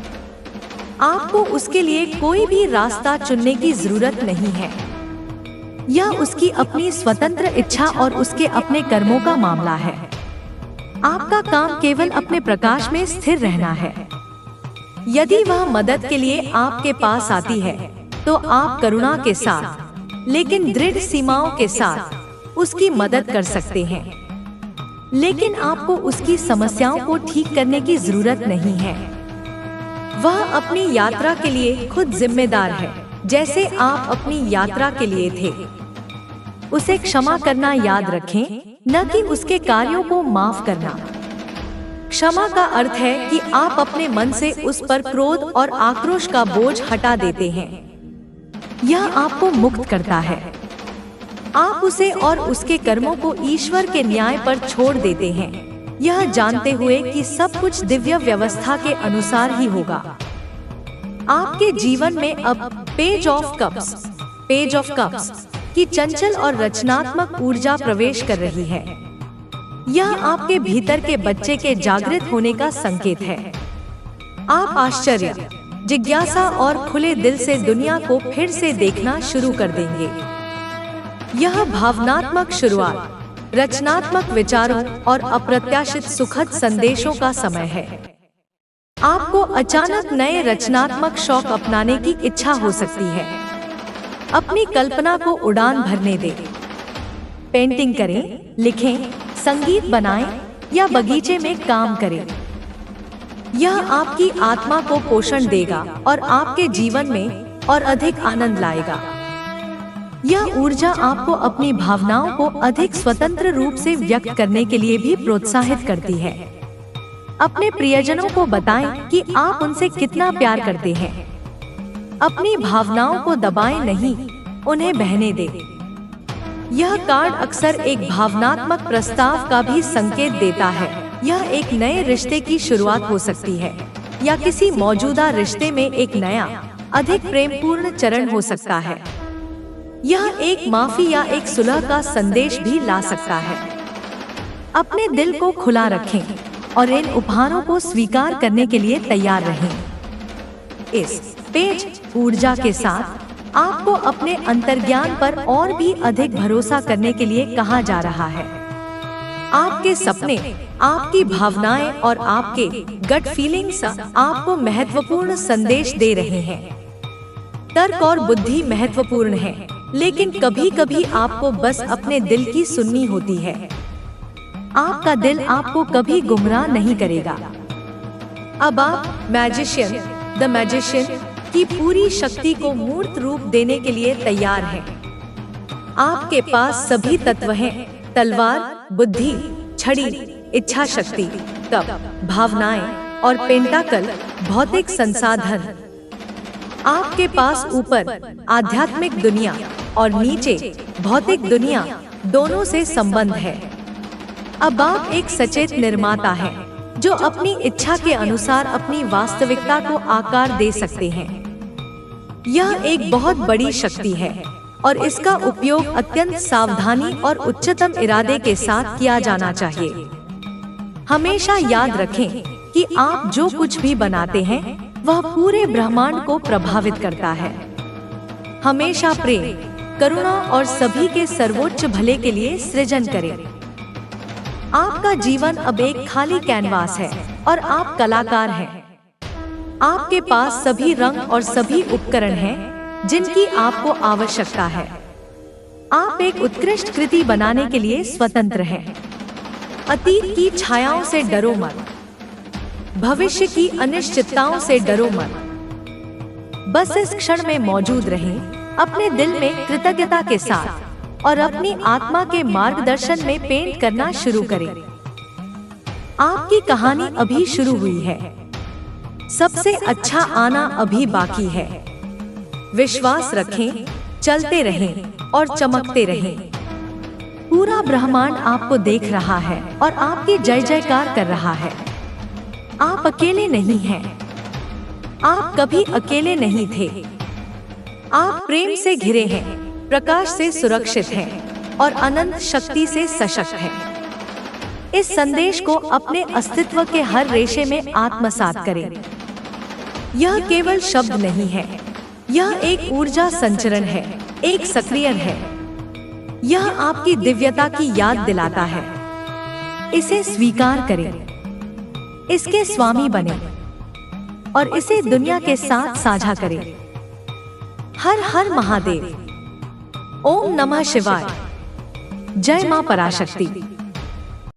आपको उसके लिए कोई भी रास्ता चुनने की जरूरत नहीं है। यह उसकी अपनी स्वतंत्र इच्छा और उसके अपने कर्मों का मामला है। आपका काम केवल अपने प्रकाश में स्थिर रहना है। यदि वह मदद के लिए आपके पास आती है, तो आप करुणा के साथ, लेकिन दृढ़ सीमाओं के साथ उसकी मदद कर सकते हैं। लेकिन आपको उसकी समस्याओं को ठीक करने की जरूरत नहीं है। वह अपनी यात्रा के लिए खुद जिम्मेदार है, जैसे आप अपनी यात्रा के लिए थे। उसे क्षमा करना याद रखें, न कि उसके कार्यों को माफ करना। क्षमा का अर्थ है कि आप अपने मन से उस पर क्रोध और आक्रोश का बोझ हटा देते हैं। यह आपको मुक्त करता है। आप उसे और उसके कर्मों को ईश्वर के न्याय पर छोड़ देते हैं, यह जानते हुए कि सब कुछ दिव्य व्यवस्था के अनुसार ही होगा। आपके जीवन में अब पेज ऑफ कप्स की चंचल और रचनात्मक ऊर्जा प्रवेश कर रही है। यह आपके भीतर के बच्चे के जागृत होने का संकेत है। आप आश्चर्य, जिज्ञासा और खुले दिल से दुनिया को फिर से देखना शुरू कर देंगे। यह भावनात्मक शुरुआत, रचनात्मक विचारों और अप्रत्याशित सुखद संदेशों का समय है। आपको अचानक नए रचनात्मक शौक अपनाने की इच्छा हो सकती है। अपनी कल्पना को उड़ान भरने दें। पेंटिंग करें, लिखें, संगीत बनाएं या बगीचे में काम करें। यह आपकी आत्मा को पोषण देगा और आपके जीवन में और अधिक आनंद लाएगा। यह ऊर्जा आपको अपनी भावनाओं को अधिक स्वतंत्र रूप से व्यक्त करने के लिए भी प्रोत्साहित करती है। अपने प्रियजनों को बताएं कि आप उनसे कितना प्यार करते हैं। अपनी भावनाओं को दबाएं नहीं, उन्हें बहने दें। यह कार्ड अक्सर एक भावनात्मक प्रस्ताव का भी संकेत देता है। यह एक नए रिश्ते की शुरुआत हो सकती है या किसी मौजूदा रिश्ते में एक नया, अधिक प्रेमपूर्ण चरण हो सकता है। यह एक माफी या एक सुलह का संदेश भी ला सकता है। अपने दिल को खुला रखें और इन उपहारों को स्वीकार करने के लिए तैयार रहें। इस पेज ऊर्जा के साथ आपको अपने अंतर्ज्ञान पर और भी अधिक भरोसा करने के लिए कहा जा रहा है। आपके सपने, आपकी भावनाएं और आपके गट फीलिंग्स आपको महत्वपूर्ण संदेश दे रहे हैं। तर्क और बुद्धि महत्वपूर्ण है, लेकिन कभी-कभी आपको बस अपने दिल की सुननी होती है। आपका दिल आपको कभी गुमराह नहीं करेगा। अब आप द मैजिशियन की पूरी शक्ति को मूर्त रूप देने के लिए तैयार हैं। आपके पास सभी तत्व हैं: तलवार, बुद्धि, छड़ी, इच्छा शक्ति, तप, भावनाएं और पेंटाकल, भौतिक संसाधन। आपके पास ऊपर आध्यात्मिक दुनिया और नीचे भौतिक दुनिया दोनों से संबंध है। अब आप एक सचेत निर्माता हैं, जो अपनी इच्छा के अनुसार अपनी वास्तविकता को आकार दे सकते हैं। यह एक बहुत बड़ी शक्ति है और इसका उपयोग अत्यंत सावधानी और उच्चतम इरादे के साथ किया जाना चाहिए। हमेशा याद रखें कि आप जो कुछ भी बनाते हैं वह पूरे ब्रह्मांड को प्रभावित करता है। हमेशा प्रेम, करुणा और सभी के सर्वोच्च भले के लिए सृजन करें। आपका जीवन अब एक खाली कैनवास है और आप कलाकार हैं। आपके पास सभी रंग और सभी उपकरण हैं जिनकी आपको आवश्यकता है। आप एक उत्कृष्ट कृति बनाने के लिए स्वतंत्र हैं। अतीत की छायाओं से डरो मत। भविष्य की अनिश्चितताओं से डरो मत। बस इस क्षण में मौजूद रहें, अपने दिल में कृतज्ञता के साथ और अपनी आत्मा के मार्गदर्शन में पेंट करना शुरू करें। आपकी कहानी अभी शुरू हुई है। सबसे अच्छा आना अभी बाकी है। विश्वास रखें, चलते रहें और चमकते रहें। पूरा ब्रह्मांड आपको देख रहा है और आपकी जय जयकार कर रहा है। आप अकेले नहीं हैं। आप कभी अकेले नहीं थे। आप प्रेम से घिरे हैं, प्रकाश से सुरक्षित हैं और अनंत शक्ति से सशक्त हैं। इस संदेश को अपने अस्तित्व के हर रेशे में आत्मसात करें। यह केवल शब्द नहीं है, यह एक ऊर्जा संचरण है, एक सक्रियण है। यह आपकी दिव्यता की याद दिलाता है। इसे स्वीकार करें, इसके स्वामी बने और इसे दुनिया के साथ साझा करें। हर हर महादेव। ओम नमः शिवाय। जय मां पराशक्ति।